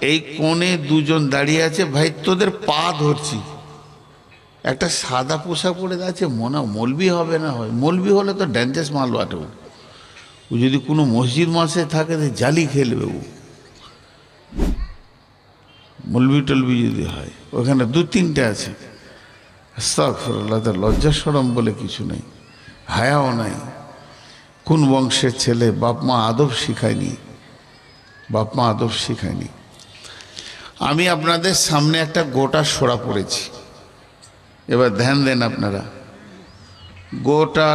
এই কোণে দুজন দাঁড়িয়ে আছে, ভাই তোদের পা ধরছি। একটা সাদা পোশাক পরে আছে, মনে মৌলবি হবে না হয়, মৌলবি হলে তো ড্যান্সেস মাল বাটে। ও যদি কোনো মসজিদ মাসে থাকে তো জালি খেলবে। ও মৌলবি টলবি যদি হয়, ওখানে দু তিনটে আছে। আস্তাগফিরুল্লাহ, লজ্জা শরম বলে কিছু নেই, হায়াও নাই। কোন বংশের ছেলে, বাপ মা আদব শিখায়নি, বাপ মা আদব শিখায়নি। আমি আপনাদের সামনে একটা গোটা সূরা পড়েছি, এবার ধ্যান দেন আপনারা। গোটা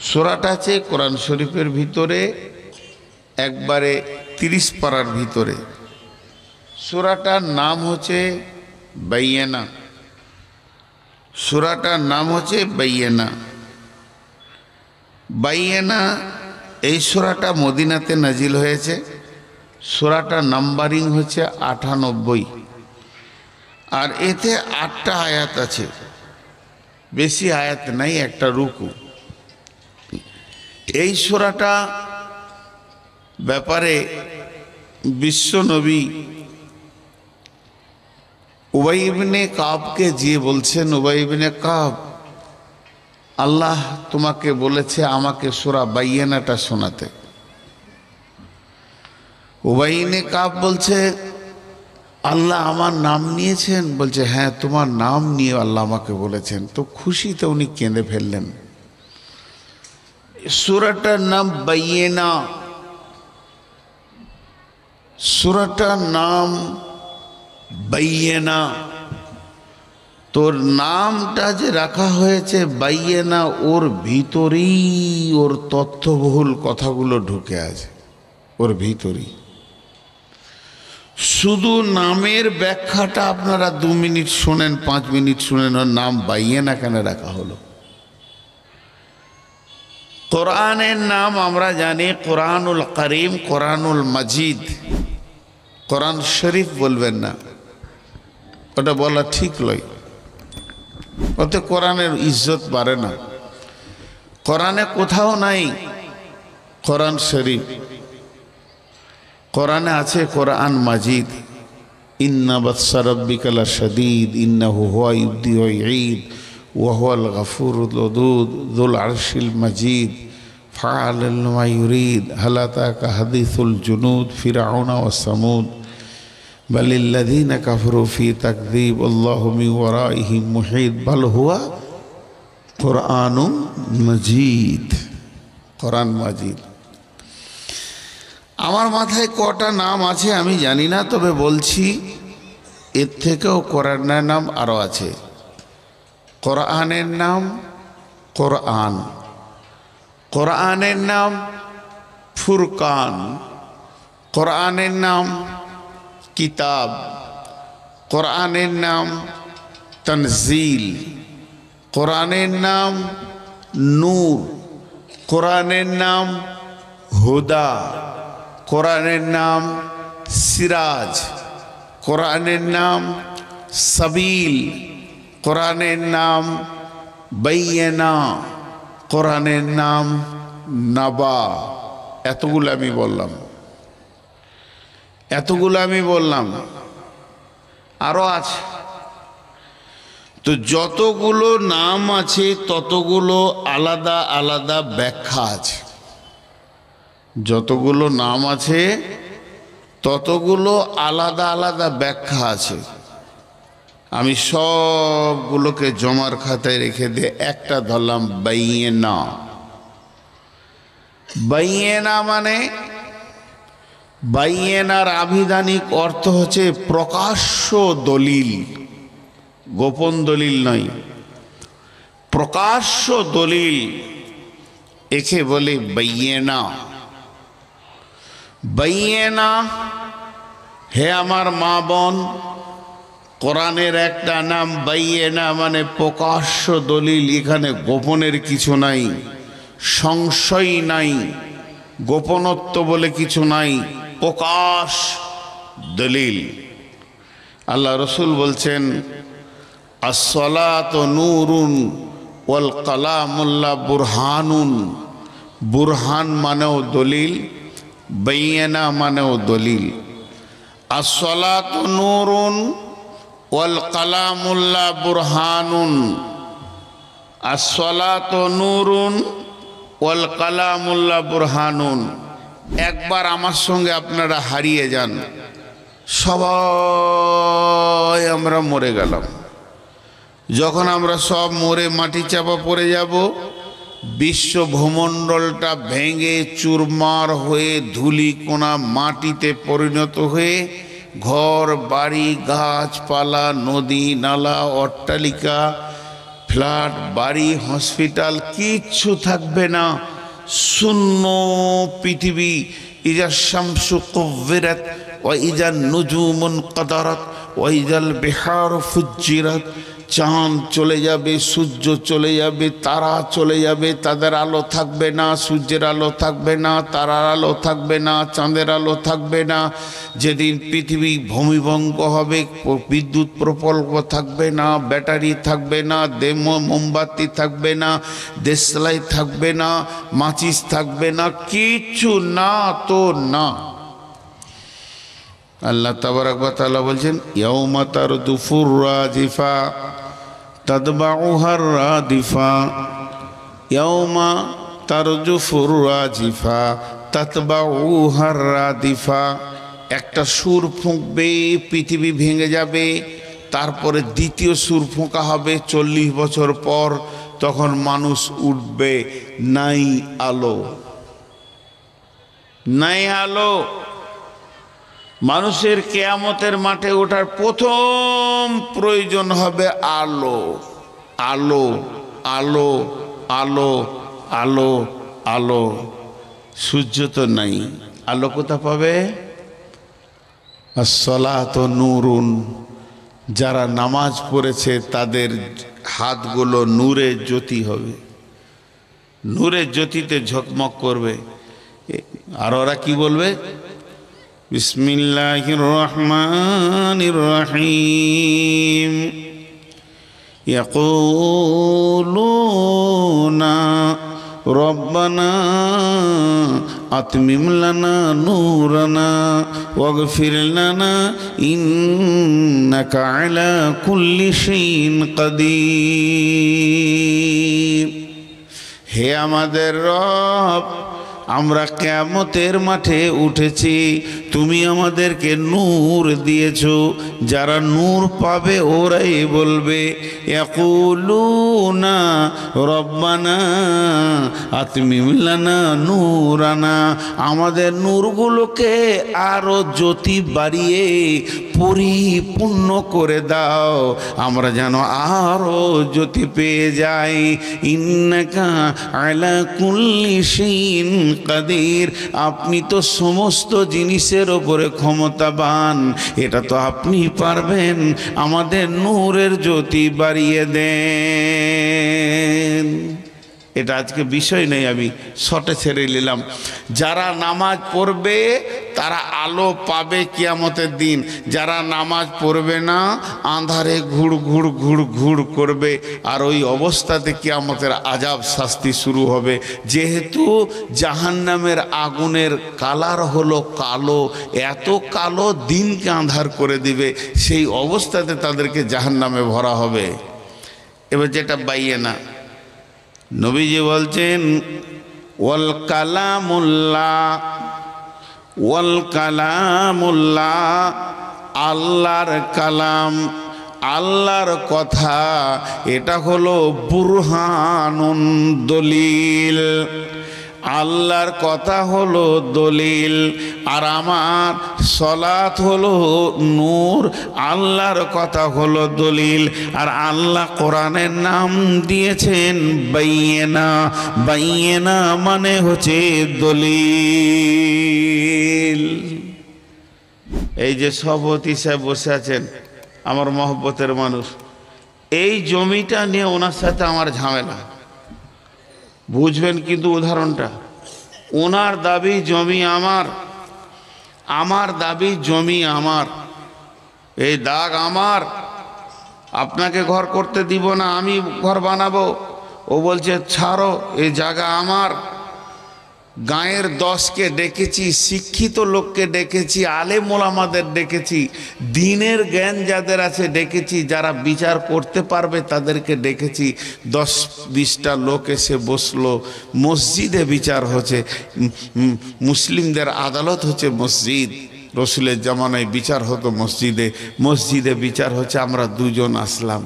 সূরাটা আছে কোরআন শরীফের ভিতরে, একবারে 30 পারার ভিতরে। সূরাটার নাম হচ্ছে বাইয়িনা। সূরাটার নাম হচ্ছে বাইয়িনা। বাইয়িনা এই সূরাটা মদিনাতে নাজিল হয়েছে। সূরাটার নাম্বারিং হচ্ছে 98, আর এতে 8টা আয়াত আছে, বেশি আয়াত নাই, একটা রুকু। এই সূরাটা ব্যাপারে বিশ্ব নবী উবাই ইবনে কাবকে যে বলছেন, উবাই ইবনে কাব, আল্লাহ তোমাকে বলেছে আমাকে সূরা বাইয়িনাটা শোনাতে। উবাই ইবনে কাব বলছে, আল্লাহ আমার নাম নিয়েছেন? বলছে হ্যাঁ, তোমার নাম নিয়ে আল্লাহ আমাকে বলেছেন। তো খুশিতে উনি কেঁদে ফেললেন। সূরাটার নাম বাইয়িনা, সূরাটার নাম বাইয়িনা। তোর নামটা যে রাখা হয়েছে বাইয়িনা, ওর ভিতরেই ওর তথ্যবহুল কথাগুলো ঢুকে আছে, ওর ভিতরেই। শুধু নামের ব্যাখ্যাটা আপনারা 2 মিনিট শুনেন, 5 মিনিট শুনেন, ওর নাম বাইয়িনা কেন রাখা হলো। কোরআনের নাম আমরা জানি কোরআনুল কারীম, কোরআনুল মাজিদ। কোরআন শরীফ বলবেন না, ওটা বলা ঠিক নয়, ওতে কোরআনের ইজ্জত বাড়ে না। কোরআনে কোথাও নাই কোরআন শরীফ, কোরআনে আছে কোরআন মাজিদ। ইন্না বাতশা রাব্বিকা লাশাদীদ ইন্নাহু হুয়া ইবদি ওয়া ইঈদ ওয়া হুয়াল গফুরুল ওদুদ যুল আরশিল মাজিদ ফাআলাল মা ইউরিদ হাল আতাকা হাদিসুল জুনুদ ফিরআউনা ওয়া সামুদ বালিল্লাযীনা কাফারু ফি তাকযীব আল্লাহু মিন ওয়ারাইহিম মুহীত বাল হুয়া কোরআনুম মাজিদ। কোরআন মাজিদ। আমার মাথায় কটা নাম আছে আমি জানি না, তবে বলছি এর থেকেও কোরআনের নাম আরও আছে। কোরআনের নাম কোরআন, কোরআনের নাম ফুরকান, কোরআনের নাম কিতাব, কোরআনের নাম তনজিল, কোরআনের নাম নূর, কোরআনের নাম হুদা, কোরআনের নাম সিরাজ, কোরআনের নাম সাবিল, কোরআনের নাম বাইয়িনা, কোরআনের নাম নাবা। এতগুলো আমি বললাম, এতগুলো আমি বললাম, আরো আছে। তো যতগুলো নাম আছে ততগুলো আলাদা আলাদা ব্যাখ্যা আছে। যতগুলো নাম আছে ততগুলো আলাদা আলাদা ব্যাখ্যা আছে। আমি সবগুলোকে জমার খাতায় রেখে দিয়ে একটা ধরলাম বাইয়িনা। বাইয়িনা মানে, বাইয়িনার আভিধানিক অর্থ হচ্ছে প্রকাশ্য দলিল, গোপন দলিল নয়, প্রকাশ্য দলিল, একে বলে বাইয়িনা। বাইয়িনা, হে আমার মা বোন, কোরআনের একটা নাম বাইয়িনা মানে প্রকাশ্য দলিল। এখানে গোপনের কিছু নাই, সংশয় নাই, গোপনত্ব বলে কিছু নাই, প্রকাশ দলিল। আল্লাহ রসুল বলছেন আসসালাতু নূরুন ওয়াল কালামুল্লাহ বুরহানুন। বুরহান মানেও দলিল, বাইয়িনা মানেও দলিল। আসসালাতু নূরুন ওয়াল কালামুল্লাহ বুরহানুন। আসসালাতু নূরুন ওয়াল কালামুল্লাহ বুরহানুন। একবার আমার সঙ্গে আপনারা হারিয়ে যান, সবাই আমরা মরে গেলাম। যখন আমরা সব মরে মাটি চাপা পড়ে যাব, বিশ্ব ভূমণ্ডলটা ভেঙে চুরমার হয়ে ধূলিকণা মাটিতে পরিণত হয়ে ঘর বাড়ি গাছপালা নদী নালা অট্টালিকা ফ্ল্যাট বাড়ি হসপিটাল কিচ্ছু থাকবে না। শূন্য পৃথিবী। ইজা শামসু কুব্বিরাত ওয়া ইজা নুজুমুন কাদারাত ওয়া ইজাল বিহারু ফুজ্জিরাত। চাঁদ চলে যাবে, সূর্য চলে যাবে, তারা চলে যাবে, তাদের আলো থাকবে না, সূর্যের আলো থাকবে না, তারার আলো থাকবে না, চাঁদের আলো থাকবে না। যেদিন পৃথিবী ভূমিভঙ্গ হবে, বিদ্যুৎ প্রকল্প থাকবে না, ব্যাটারি থাকবে না, মোমবাতি থাকবে না, দেশলাই থাকবে না, মাচিস থাকবে না, কিচ্ছু না তো না। আল্লাহ তাবারাক ওয়া তাআলা বলছেন, ইয়াউমা তারদুফুর রাজিফা তাতবাউহার রাদিফা। ইয়াউমা তারজুফুর রাজিফা তাতবাউহার রাদিফা। একটা সুর ফুঁকবে, পৃথিবী ভেঙে যাবে, তারপরে দ্বিতীয় সুর ফোঁকা হবে 40 বছর পর। তখন মানুষ উঠবে, নাই আলো, নাই আলো। মানুষের কিয়ামতের মাঠে ওঠার প্রথম প্রয়োজন হবে আলো, আলো, আলো, আলো, আলো, আলো। সূর্য তো নাই, আলো কোথা পাবে? আসসালাতু নূরুন। যারা নামাজ পড়েছে তাদের হাতগুলো নূরের জ্যোতি হবে, নূরের জ্যোতিতে ঝকমক করবে। আর ওরা কি বলবে? বিসমিল্লাহির রহমানির রহিম। ইয়াকুলুনা রব্বানা আতমিম লানা নূরানা ওয়াগফির লানা ইন্নাকা আলা কুল্লি শাইইন কাদির। হে আমাদের রব, আমরা কিয়ামতের মাঠে উঠেছি, তুমি আমাদেরকে নূর দিয়েছো। যারা নূর পাবে ওরাই বলবে ইয়াকুলুনা রব্বানা আতমিম লানা নূরানা। আমাদের নূরগুলোকে আরো জ্যোতি বাড়িয়ে পরিপূর্ণ করে দাও, আমরা যেন আরো জ্যোতি পেয়ে যাই। ইন্নাকা আলা কুল্লি শাইইন কাদির। আপনি তো সমস্ত জিনিসের উপরে ক্ষমতাবান, এটা তো আপনি পারবেন। আমাদের নূরের জ্যোতি বাড়িয়ে দেন। এটা আজকে বিষয় নেই, আমি শর্টে ছেড়ে নিলাম। যারা নামাজ পড়বে তারা আলো পাবে কিয়ামতের দিন। যারা নামাজ পড়বে না আঁধারে ঘুর ঘুর ঘুর ঘুর করবে, আর ওই অবস্থাতে কিয়ামতের আযাব শাস্তি শুরু হবে। যেহেতু জাহান্নামের আগুনের কালার হলো কালো, এত কালো দিনকে আঁধার করে দিবে, সেই অবস্থাতে তাদেরকে জাহান্নামে ভরা হবে। এবার যেটা বাইয়ে না, নবীজি বলছেন ওয়াল কালামুল্লাহ, ওয়াল কালামুল্লাহ, আল্লাহর কালাম, আল্লাহর কথা, এটা হলো বুরহানুন, দলিল। আল্লাহর কথা হলো দলিল, আর আমার সলাত হলো নূর। আল্লাহর কথা হলো দলিল, আর আল্লাহ কোরআনের নাম দিয়েছেন বাইয়িনা। বাইয়িনা মানে হচ্ছে দলিল। এই যে সভাপতি সাহেব বসে আছেন, আমার মহব্বতের মানুষ, এই জমিটা নিয়ে ওনার সাথে আমার ঝামেলা, বুঝবেন কিন্তু উদাহরণটা। ওনার দাবি জমি আমার, আমার দাবি জমি আমার, এই দাগ আমার, আপনাকে ঘর করতে দিব না, আমি ঘর বানাবো। ও বলছে ছাড়ো, এই জায়গা আমার। গাঁয়ের 10কে ডেকেছি, শিক্ষিত লোককে ডেকেছি, আলেম ওলামাদের ডেকেছি, দিনের জ্ঞান যাদের আছে ডেকেছি, যারা বিচার করতে পারবে তাদেরকে ডেকেছি। 10-20টা লোক এসে বসলো। মসজিদে বিচার হচ্ছে, মুসলিমদের আদালত হচ্ছে মসজিদ। রসুলের জামানায় বিচার হতো মসজিদে, মসজিদে বিচার হচ্ছে। আমরা দুজন আসলাম,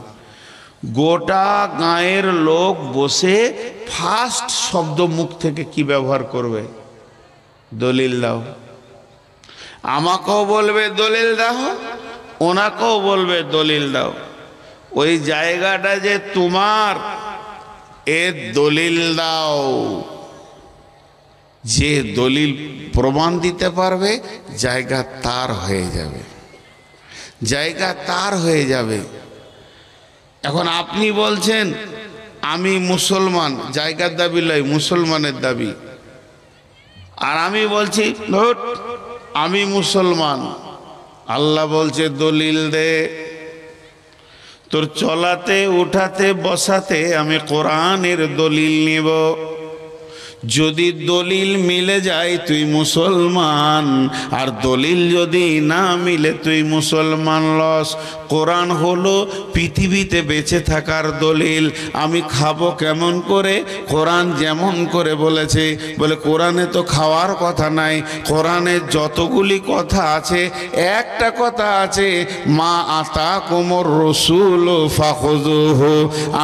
গোটা গাঁয়ের লোক বসে ফার্স্ট শব্দ মুখ থেকে কি ব্যবহার করবে? দলিল দাও। আমাকেও বলবে দলিল দাও, ওনাকেও বলবে দলিল দাও। ওই জায়গাটা যে তোমার, এর দলিল দাও। যে দলিল প্রমাণ দিতে পারবে জায়গা তার হয়ে যাবে, জায়গা তার হয়ে যাবে। এখন আপনি বলছেন আমি মুসলমান, জায়গার দাবি লয়, মুসলমানের দাবি। আর আমি বলছি আমি মুসলমান। আল্লাহ বলছে দলিল দে। তোর চলাতে উঠাতে বসাতে আমি কোরআনের দলিল নিব। যদি দলিল মিলে যায় তুই মুসলমান, আর দলিল যদি না মিলে তুই মুসলমান লস। কোরআন হলো পৃথিবীতে বেঁচে থাকার দলিল। আমি খাবো কেমন করে? কোরআন যেমন করে বলেছে। বলে কোরআনে তো খাওয়ার কথা নাই, কোরআনে যতগুলি কথা আছে একটা কথা আছে, মা আতা কোমর রসুল ফাখুযুহু।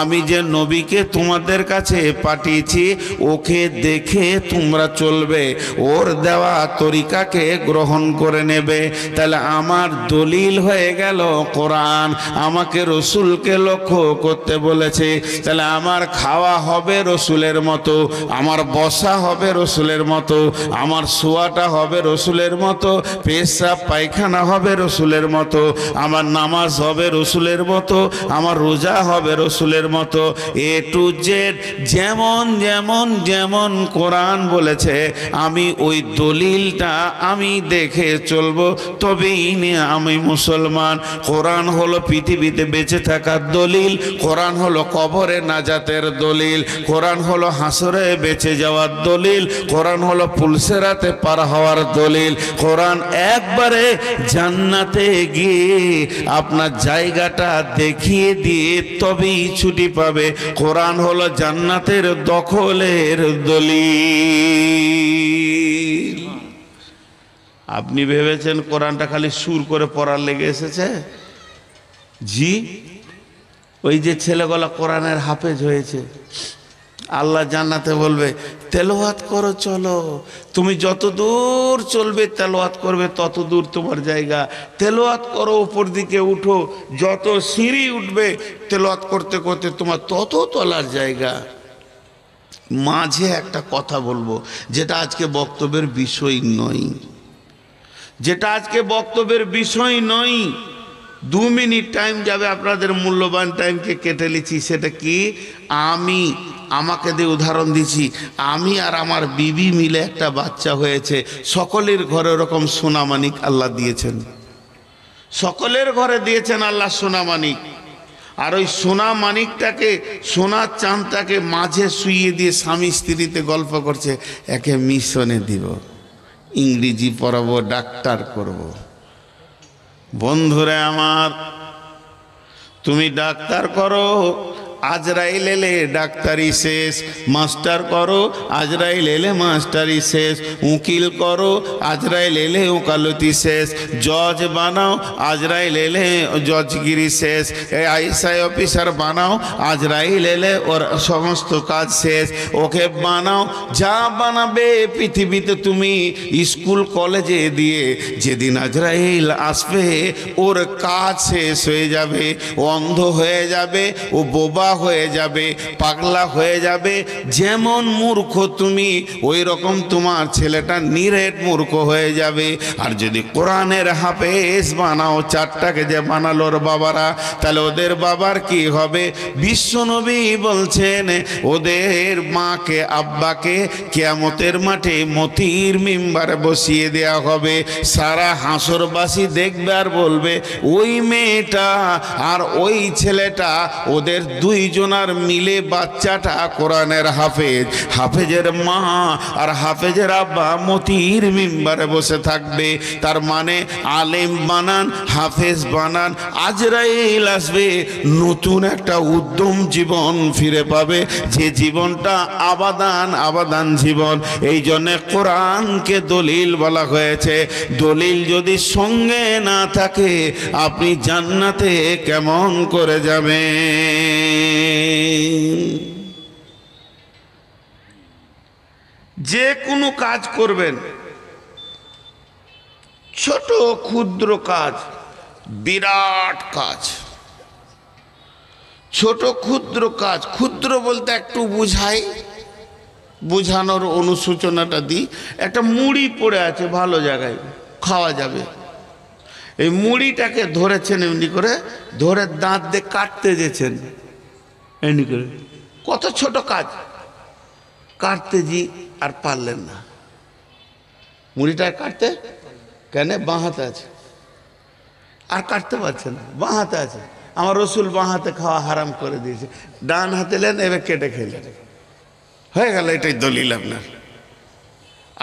আমি যে নবীকে তোমাদের কাছে পাঠিয়েছি ওকে দেখে তোমরা চলবে, ওর দেওয়া তরিকাকে গ্রহণ করে নেবে। তাহলে আমার দলিল হয়ে গেল কোরআন। আমাকে রসুলকে লক্ষ্য করতে বলেছে। তাহলে আমার খাওয়া হবে রসুলের মতো, আমার বসা হবে রসুলের মতো, আমার শোয়াটা হবে রসুলের মতো, পেশাব পায়খানা হবে রসুলের মতো, আমার নামাজ হবে রসুলের মতো, আমার রোজা হবে রসুলের মতো। এ টু জেড যেমন যেমন যেমন কোরআন বলেছে আমি ওই দলিলটা আমি দেখে চলবো, তবেই নিয়ে আমি মুসলমান। কোরআন হলো পৃথিবীতে বেঁচে থাকার দলিল, কোরআন হলো কবরে নাজাতের দলিল, কোরআন হলো হাসরে বেঁচে যাওয়ার দলিল, কোরআন হলো পুলসেরাতে পার হওয়ার দলিল। কোরআন একবারে জান্নাতে গিয়ে আপনার জায়গাটা দেখিয়ে দিয়ে তবেই ছুটি পাবে। কোরআন হলো জান্নাতের দখলের দলিল। আপনি ভেবেছেন কোরআনটা খালি সুর করে পড়ার লেগে এসেছে? জি, ওই যে ছেলেগুলা কোরআনের হাফেজ হয়েছে, আল্লাহ জান্নাতে বলবে তেলাওয়াত করো, চলো। তুমি যত দূর চলবে তেলাওয়াত করবে তত দূর তোমার জায়গা। তেলাওয়াত করো, উপর দিকে উঠো, যত সিঁড়ি উঠবে তেলাওয়াত করতে করতে তোমার তত তলার জায়গা। মাঝে একটা কথা বলবো যেটা আজকে বক্তব্যের বিষয় নয়, যেটা আজকে বক্তব্যের বিষয় নয়। 2 মিনিট টাইম যাবে, আপনাদের মূল্যবান টাইমকে কেটে নিচ্ছি। সেটা কি? আমাকে দিয়ে উদাহরণ দিচ্ছি। আমি আর আমার বিবি মিলে একটা বাচ্চা হয়েছে। সকলের ঘরে ওরকম সোনামানিক আল্লাহ দিয়েছেন, সকলের ঘরে দিয়েছেন আল্লাহ সোনামানিক। আর ওই সোনা মানিকটাকে, সোনার চাঁদটাকে মাঝে শুইয়ে দিয়ে স্বামী স্ত্রীতে গল্প করছে, একে মিশনে দিব, ইংরেজি পড়াবো, ডাক্তার করব। বন্ধুরা আমার, তুমি ডাক্তার করো, আজরাইল এলে ডাক্তারি শেষ। মাস্টার করো, আজরাইল এলে মাস্টারি শেষ। উকিল করো, আজরাইল এলে ওকালতি শেষ। জজ বানাও, আজরাইল এলে জজগিরি শেষ। আইএসআই অফিসার বানাও, আজরাইল এলে ওর সমস্ত কাজ শেষ। ওকে বানাও, যা বানাবে পৃথিবীতে তুমি স্কুল কলেজে দিয়ে, যেদিন আজরাইল আসবে ওর কাজ শেষ হয়ে যাবে। ও অন্ধ হয়ে যাবে, ও বোবা হয়ে যাবে, পাগলা হয়ে যাবে। যেমন মূর্খ তুমি, ওই রকম তোমার ছেলেটা নিরেট মূর্খ হয়ে যাবে। আর যদি কোরআনের হাফেজ বানাও, 4টাকে যে বানালো ওর বাবারা, তাহলে ওদের বাবার কি হবে? বিশ্বনবী বলছেন ওদের মাকে আব্বাকে কিয়ামতের মাঠে মতির মিম্বারে বসিয়ে দেয়া হবে। সারা হাসরবাসী দেখবে আর বলবে ওই মেয়েটা আর ওই ছেলেটা ওদের 2 দুইজনার মিলে বাচ্চাটা কোরআনের হাফেজ, হাফেজের মা আর হাফেজের আব্বা মতির মিম্বারে বসে থাকবে। তার মানে আলেম বানান, হাফেজ বানান, আজরাইল আসবে, নতুন একটা উদ্যম জীবন ফিরে পাবে, যে জীবনটা আবাদান জীবন। এই জন্যে কোরআনকে দলিল বলা হয়েছে। দলিল যদি সঙ্গে না থাকে আপনি জান্নাতে কেমন করে যাবেন? যে কোনো কাজ করবেন, ছোট ক্ষুদ্র কাজ, বিরাট কাজ, ছোট ক্ষুদ্র কাজ, ক্ষুদ্র বলতে একটু বুঝাই, বুঝানোর অনুসূচনাটা দিই। একটা মুড়ি পড়ে আছে ভালো জায়গায়, খাওয়া যাবে, এই মুড়িটাকে ধরেছেন এমনি করে, ধরে দাঁত দিয়ে কাটতে যেছেন এমনি করে, কত ছোট কাজ, কাটতে জি আর পারলেন না। মুড়িটা কাটতে কেন? বাঁ হাতে আছে, আর কাটতে পারছেন না, বাঁ হাতে আছে। আমার রসুল বাঁ হাতে খাওয়া হারাম করে দিয়েছে, ডান হাতে নেন, এবার কেটে খেলেন, হয়ে গেল। এটাই দলিল আপনার।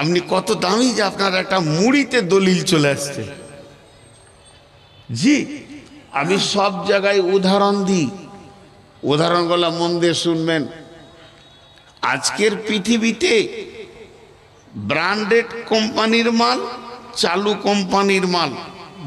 আপনি কত দামি যে আপনার একটা মুড়িতে দলিল চলে আসছে। জি, আমি সব জায়গায় উদাহরণ দিই, উদাহরণগুলো মন দিয়ে শুনবেন। আজকের পৃথিবীতে ব্র্যান্ডেড কোম্পানির মাল, চালু কোম্পানির মাল,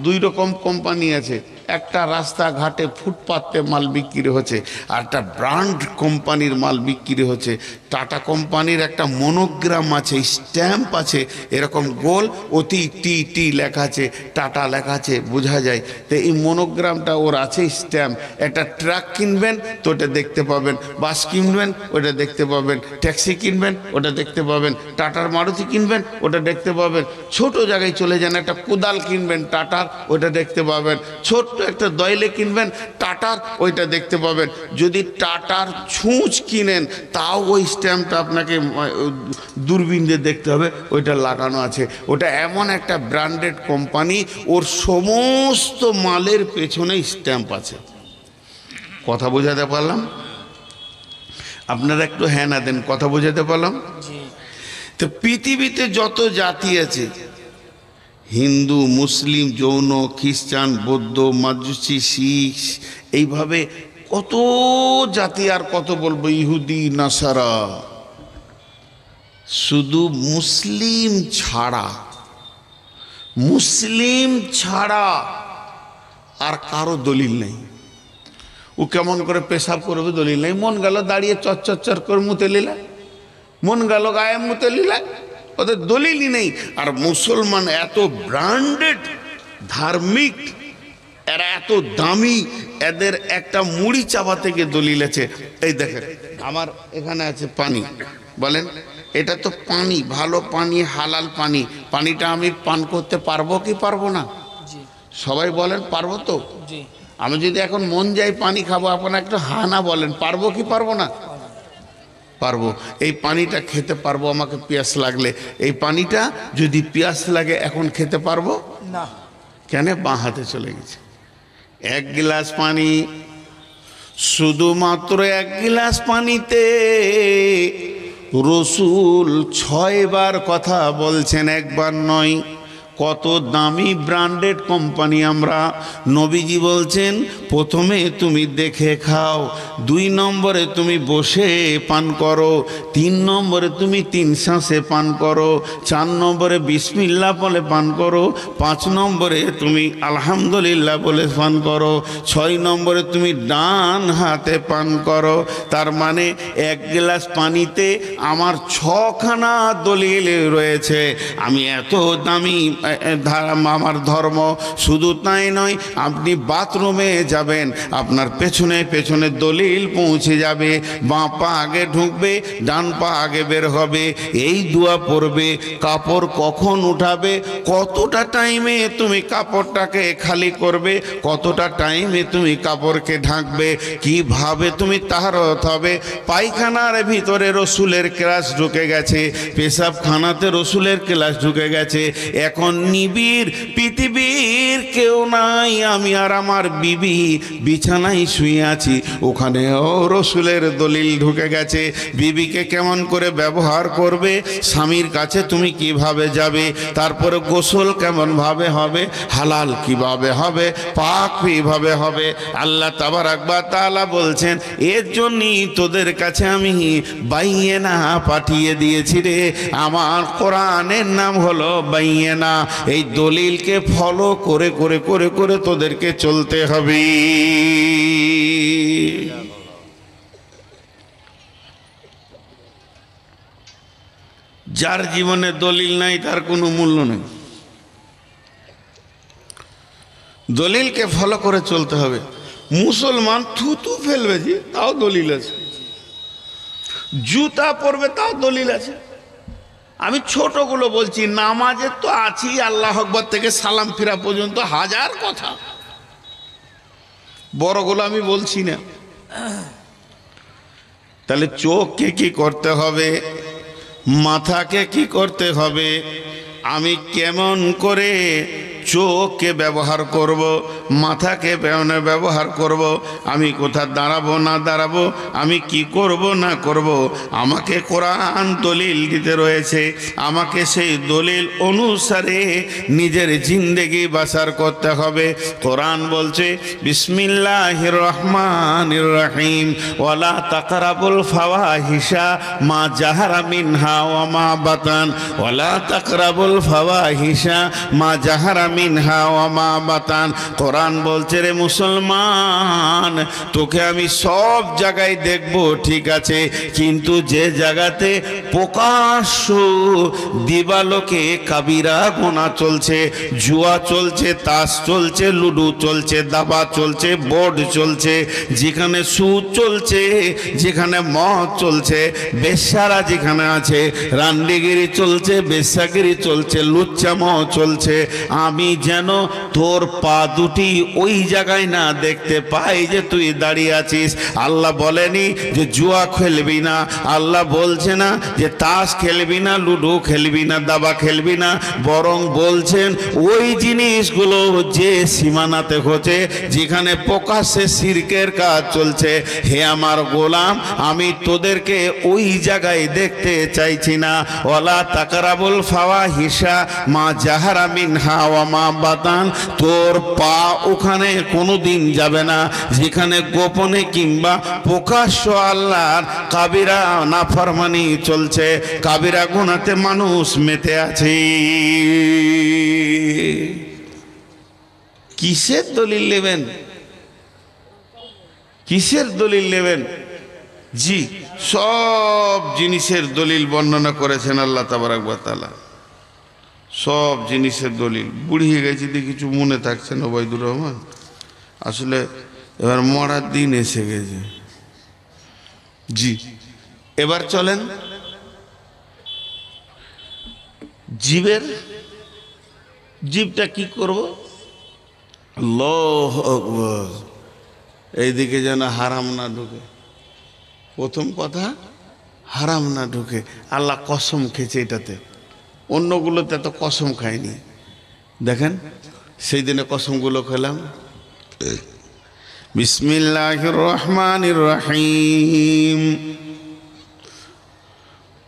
দুই রকম কোম্পানি আছে। একটা রাস্তাঘাটে ফুটপাতে মাল বিক্রি হচ্ছে, আর একটা ব্র্যান্ড কোম্পানির মাল বিক্রি হচ্ছে। টাটা কোম্পানির একটা মনোগ্রাম আছে, স্ট্যাম্প আছে, এরকম গোল অতি টি টি লেখা আছে, টাটা লেখা আছে, বোঝা যায়। তো এই মনোগ্রামটা ওর আছে, স্ট্যাম্প। একটা ট্রাক কিনবেন তো ওটা দেখতে পাবেন, বাস কিনবেন ওটা দেখতে পাবেন, ট্যাক্সি কিনবেন ওটা দেখতে পাবেন, টাটার মারুতি কিনবেন ওটা দেখতে পাবেন। ছোট জায়গায় চলে যান, একটা কোদাল কিনবেন টাটার, ওটা দেখতে পাবেন। ছোট্ট একটা দয়লে কিনবেন টাটার, ওইটা দেখতে পাবেন। যদি টাটার ছুঁচ কিনেন তাও ওই স্ট্যাম্পটা আপনাকে দূরবীন দিয়ে দেখতে হবে, ওইটা লাগানো আছে। ওটা এমন একটা ব্র্যান্ডেড কোম্পানি, ওর সমস্ত মালের পেছনে স্ট্যাম্প আছে। কথা বোঝাতে পারলাম? আপনারা একটু হ্যাঁ না দেন, কথা বোঝাতে পারলাম? তো পৃথিবীতে যত জাতি আছে, হিন্দু, মুসলিম, জৈন, খ্রিস্টান, বৌদ্ধ, মাজুসি, শিখ, এইভাবে কত জাতি, আর কত বলবো, ইহুদি, নাসারা, শুধু মুসলিম ছাড়া আর কারো দলিল নেই। ও কেমন করে পেশাব করবে দলিল নেই। মন গেল দাঁড়িয়ে চচ্চর করে মুতে লিলা, মন গেল গায়ে মুতে লিলা, ওদের দলিলই নেই। আর মুসলমান এত ব্র্যান্ডেড, ধার্মিক, এরা এত দামি, এদের একটা মুড়ি চাপা থেকে দলিল আছে। এই দেখেন, আমার এখানে আছে পানি, বলেন এটা তো পানি, ভালো পানি, হালাল পানি। পানিটা আমি পান করতে পারবো কি পারবো না? সবাই বলেন পারবো তো? আমি যদি এখন মন যাই পানি খাবো, আপনারা একটু হানা বলেন, পারবো কি পারবো না? পারবো। এই পানিটা খেতে পারবো আমাকে পিয়াস লাগলে? এই পানিটা যদি পিয়াস লাগে এখন খেতে পারবো না। কেন? বাঁ হাতে চলে গেছে। এক গ্লাস পানি, শুধুমাত্র এক গ্লাস পানিতে রসুল 6 বার কথা বলছেন, একবার নয়। কত দামি ব্র্যান্ডেড কোম্পানি আমরা। নবীজি বলছেন প্রথমে তুমি দেখে খাও, 2 নম্বরে তুমি বসে পান করো, 3 নম্বরে তুমি 3 শ্বাসে পান করো, 4 নম্বরে বিসমিল্লাহ বলে পান করো, 5 নম্বরে তুমি আলহামদুলিল্লাহ বলে পান করো, 6 নম্বরে তুমি ডান হাতে পান করো। তার মানে 1 গ্লাস পানিতে আমার 6খানা দলিল রয়েছে। আমি এত দামি আমার ধর্ম। শুধু তাই নয়, আপনি বাথরুমে যাবেন, আপনার পেছনে পেছনে দলিল পৌঁছে যাবে। বাঁ পা আগে ঢুকবে, ডান পা আগে বের হবে, এই দোয়া পড়বে। কাপড় কখন উঠাবে, কতটা টাইমে তুমি কাপড়টাকে খালি করবে, কতটা টাইমে তুমি কাপড়কে ঢাকবে, কিভাবে তুমি তাহারত হবে। পায়খানার ভিতরে রসুলের ক্লাস ঢুকে গেছে, পেশাবখানাতে রসুলের ক্লাস ঢুকে গেছে। এখন নিবিড়, পৃথিবীর কেউ নাই, আমি আর আমার বিবি বিছানায় শুয়ে আছি, ওখানেও রসুলের দলিল ঢুকে গেছে। বিবিকে কেমন করে ব্যবহার করবে, স্বামীর কাছে তুমি কিভাবে যাবে, তারপরে গোসল কেমন ভাবে হবে, হালাল কিভাবে হবে, পাক কিভাবে হবে। আল্লাহ তাবারাক ওয়া তাআলা বলছেন, এর জন্যই তোদের কাছে আমি বাইয়েনা পাঠিয়ে দিয়েছি রে। আমার কোরআনের নাম হলো বাইয়েনা। এই দলিলকে ফলো করে করে করে করে তোদেরকে চলতে হবে। যার জীবনে দলিল নাই তার কোনো মূল্য নেই। দলিলকে ফলো করে চলতে হবে। মুসলমান থুতু ফেলবে জি, তাও দলিল আছে। জুতা পরবে, তাও দলিল আছে। আমি ছোটগুলো বলছি, নামাজের তো আছি, আল্লাহ আকবার থেকে সালাম ফিরা পর্যন্ত হাজার কথা, বড়গুলো আমি বলছি না। তাহলে চোখকে কি করতে হবে, মাথাকে কি করতে হবে, আমি কেমন করে চোখকে ব্যবহার করব, মাথাকে ব্যবহার করব, আমি কোথায় দাঁড়াবো না দাঁড়াবো, আমি কি করব না করব, আমাকে কোরআন দলিল দিতে রয়েছে। আমাকে সেই দলিল অনুসারে নিজের জিন্দেগি বাছার করতে হবে। কোরআন বলছে, বিসমিল্লাহির রহমানির রহিম, ওয়ালা তাকরাবুল ফাওয়াহিশা মা জাহারা মিনহা ওয়া মা বাতান, ওয়ালা তাকরাবুল ফাওয়াহিশা মা জাহারা মিনহা ওয়া মা বাতান। কোরআন বলছে, রে মুসলমান, তোকে আমি সব জায়গায় দেখব, ঠিক আছে, কিন্তু যে জায়গাতে প্রকাশ্য দিবালোকে কাবিরা গোনা চলছে, জুয়া চলছে, তাস চলছে, লুডু চলছে, দাবা চলছে, বোর্ড চলছে, যেখানে সুদ চলছে, যেখানে মদ চলছে, বেশ্যারা যেখানে আছে, রান্ডিগিরি চলছে, বেশ্যাগিরি চলছে, লুচ্চামো চলছে, আমি যেন তোর পা দুটি ওই জায়গায় না দেখতে পাই যে তুই দাঁড়িয়ে আছিস। আল্লাহ বলেনি যে জুয়া খেলবি না, আল্লাহ বলছে না যে তাস খেলবি না, লুডো খেলবি না, দাবা খেলবি না, বরং বলছেন ওই জিনিসগুলো যে সীমানাতে হচ্ছে, যেখানে প্রকাশ্যে শিরকের কাজ চলছে, হে আমার গোলাম, আমি তোদেরকে ওই জায়গায় দেখতে চাইছি না। ওয়ালা তাকরাবুল ফাওয়াহিশা মা জাহারা মিনহা ওয়া মা বাতান, তোর পা ওখানে কোনোদিন যাবে না যেখানে গোপনে কিংবা প্রকাশ্য আল্লাহর কাবিরা নাফরমানি চলছে, কাবিরা গুনাতে মানুষ মেতে আছে। কিসের দলিল নেবেন, কিসের দলিল নেবেন? জি, সব জিনিসের দলিল বর্ণনা করেছেন আল্লাহ তাবারাক ওয়া তাআলা, সব জিনিসের দলিল। বুড়িয়ে গেছি দিয়ে কিছু মনে থাকছে না ওবায়দুর রহমান, আসলে এবার মরার দিন এসে গেছে। জি, এবার চলেন জীবটা কি করব। আল্লাহু আকবার, এইদিকে যেন হারাম না ঢুকে। প্রথম কথা, হারাম না ঢুকে। আল্লাহ কসম খেয়েছে এটাতে, অন্যগুলোতে তো কসম খায়নি। দেখেন সেই দিনে কসমগুলো খেলাম। বিসমিল্লাহির রহমানির রহিম,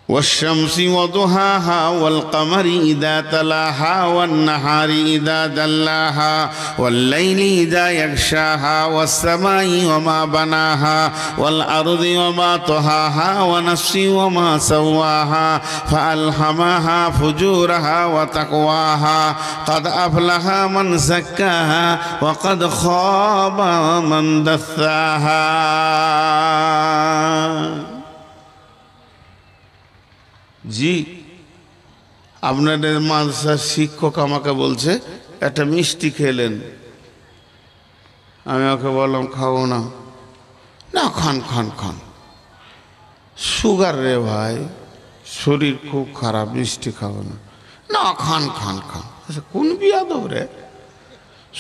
والشمس وضحاها والقمر إذا تلاها والنهار إذا دلاها والليل إذا يغشاها والسماء وما بناها والأرض وما طحاها ونفس وما سواها فألهمها فجورها وتقواها قد أفلح من زكاها وقد خاب من دثاها। জি, আপনাদের মাদ্রাসার শিক্ষক আমাকে বলছে একটা মিষ্টি খেলেন, আমি ওকে বললাম খাবো না। না, খান খান খান, সুগার রে ভাই, শরীর খুব খারাপ, মিষ্টি খাবো না। না, খান খান খান। আচ্ছা, কোন বিয়াদব রে,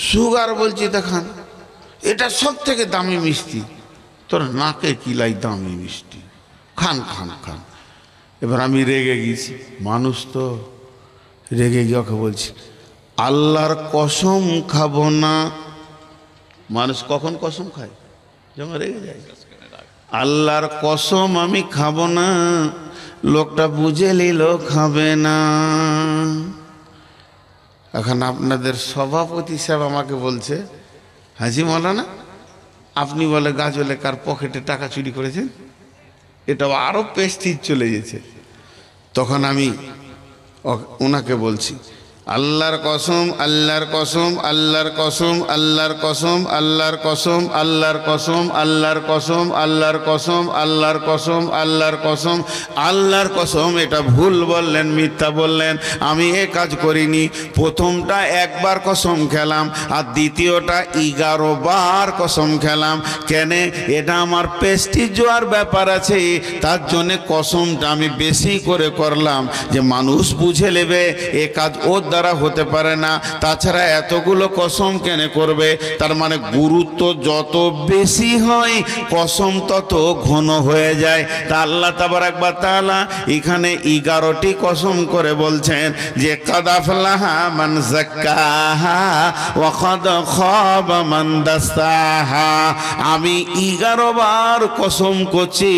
সুগার বলছি তা খান, এটা সব থেকে দামি মিষ্টি, তোর নাকে কিলাই দামি মিষ্টি, খান খান খান। এবার আমি রেগে গেছি, মানুষ তো রেগে গিয়ে ওকে বলছি, আল্লাহর কসম খাবো না। মানুষ কখন কসম খায়? যখন রেগে যায়। আল্লাহর কসম আমি খাবো না, লোকটা বুঝে নিল খাবে না। এখন আপনাদের সভাপতি সাহেব আমাকে বলছে, হাজি মৌলানা আপনি বলে গাজলে কার পকেটে টাকা চুরি করেছেন, এটাও আরো পেস্টিজ চলে গেছে। তখন আমি ওনাকে বলছি, আল্লাহর কসম, আল্লাহর কসম, আল্লাহর কসম, আল্লাহর কসম, আল্লাহর কসম, আল্লাহর কসম, আল্লাহর কসম, আল্লাহর কসম, আল্লাহর কসম, আল্লাহর কসম, আল্লাহর কসম। এটা ভুল বললেন, মিথ্যা বললেন, আমি এ কাজ করিনি। প্রথমটা একবার কসম খেলাম, আর দ্বিতীয়টা 11 বার কসম খেলাম। কেন? এটা আমার প্রেস্টিজ আর ব্যাপার আছে, তার জন্যে কসমটা আমি বেশি করে করলাম, যে মানুষ বুঝে নেবে এ কাজ ওর দ্বারা হতে পারে না। তাছাড়া এতগুলো কসম কেন করবে? তার মানে গুরুত্ব যত বেশি হয় কসম তত ঘন হয়ে যায়। তা আল্লাহ তাবারাক ওয়া তাআলা এখানে 11টি কসম করে বলছেন যে কাদ আফলাহা মান যাক্কাহা ওয়া কাদ খাবা মান দাসাহা। আমি 11 বার কসম করছি।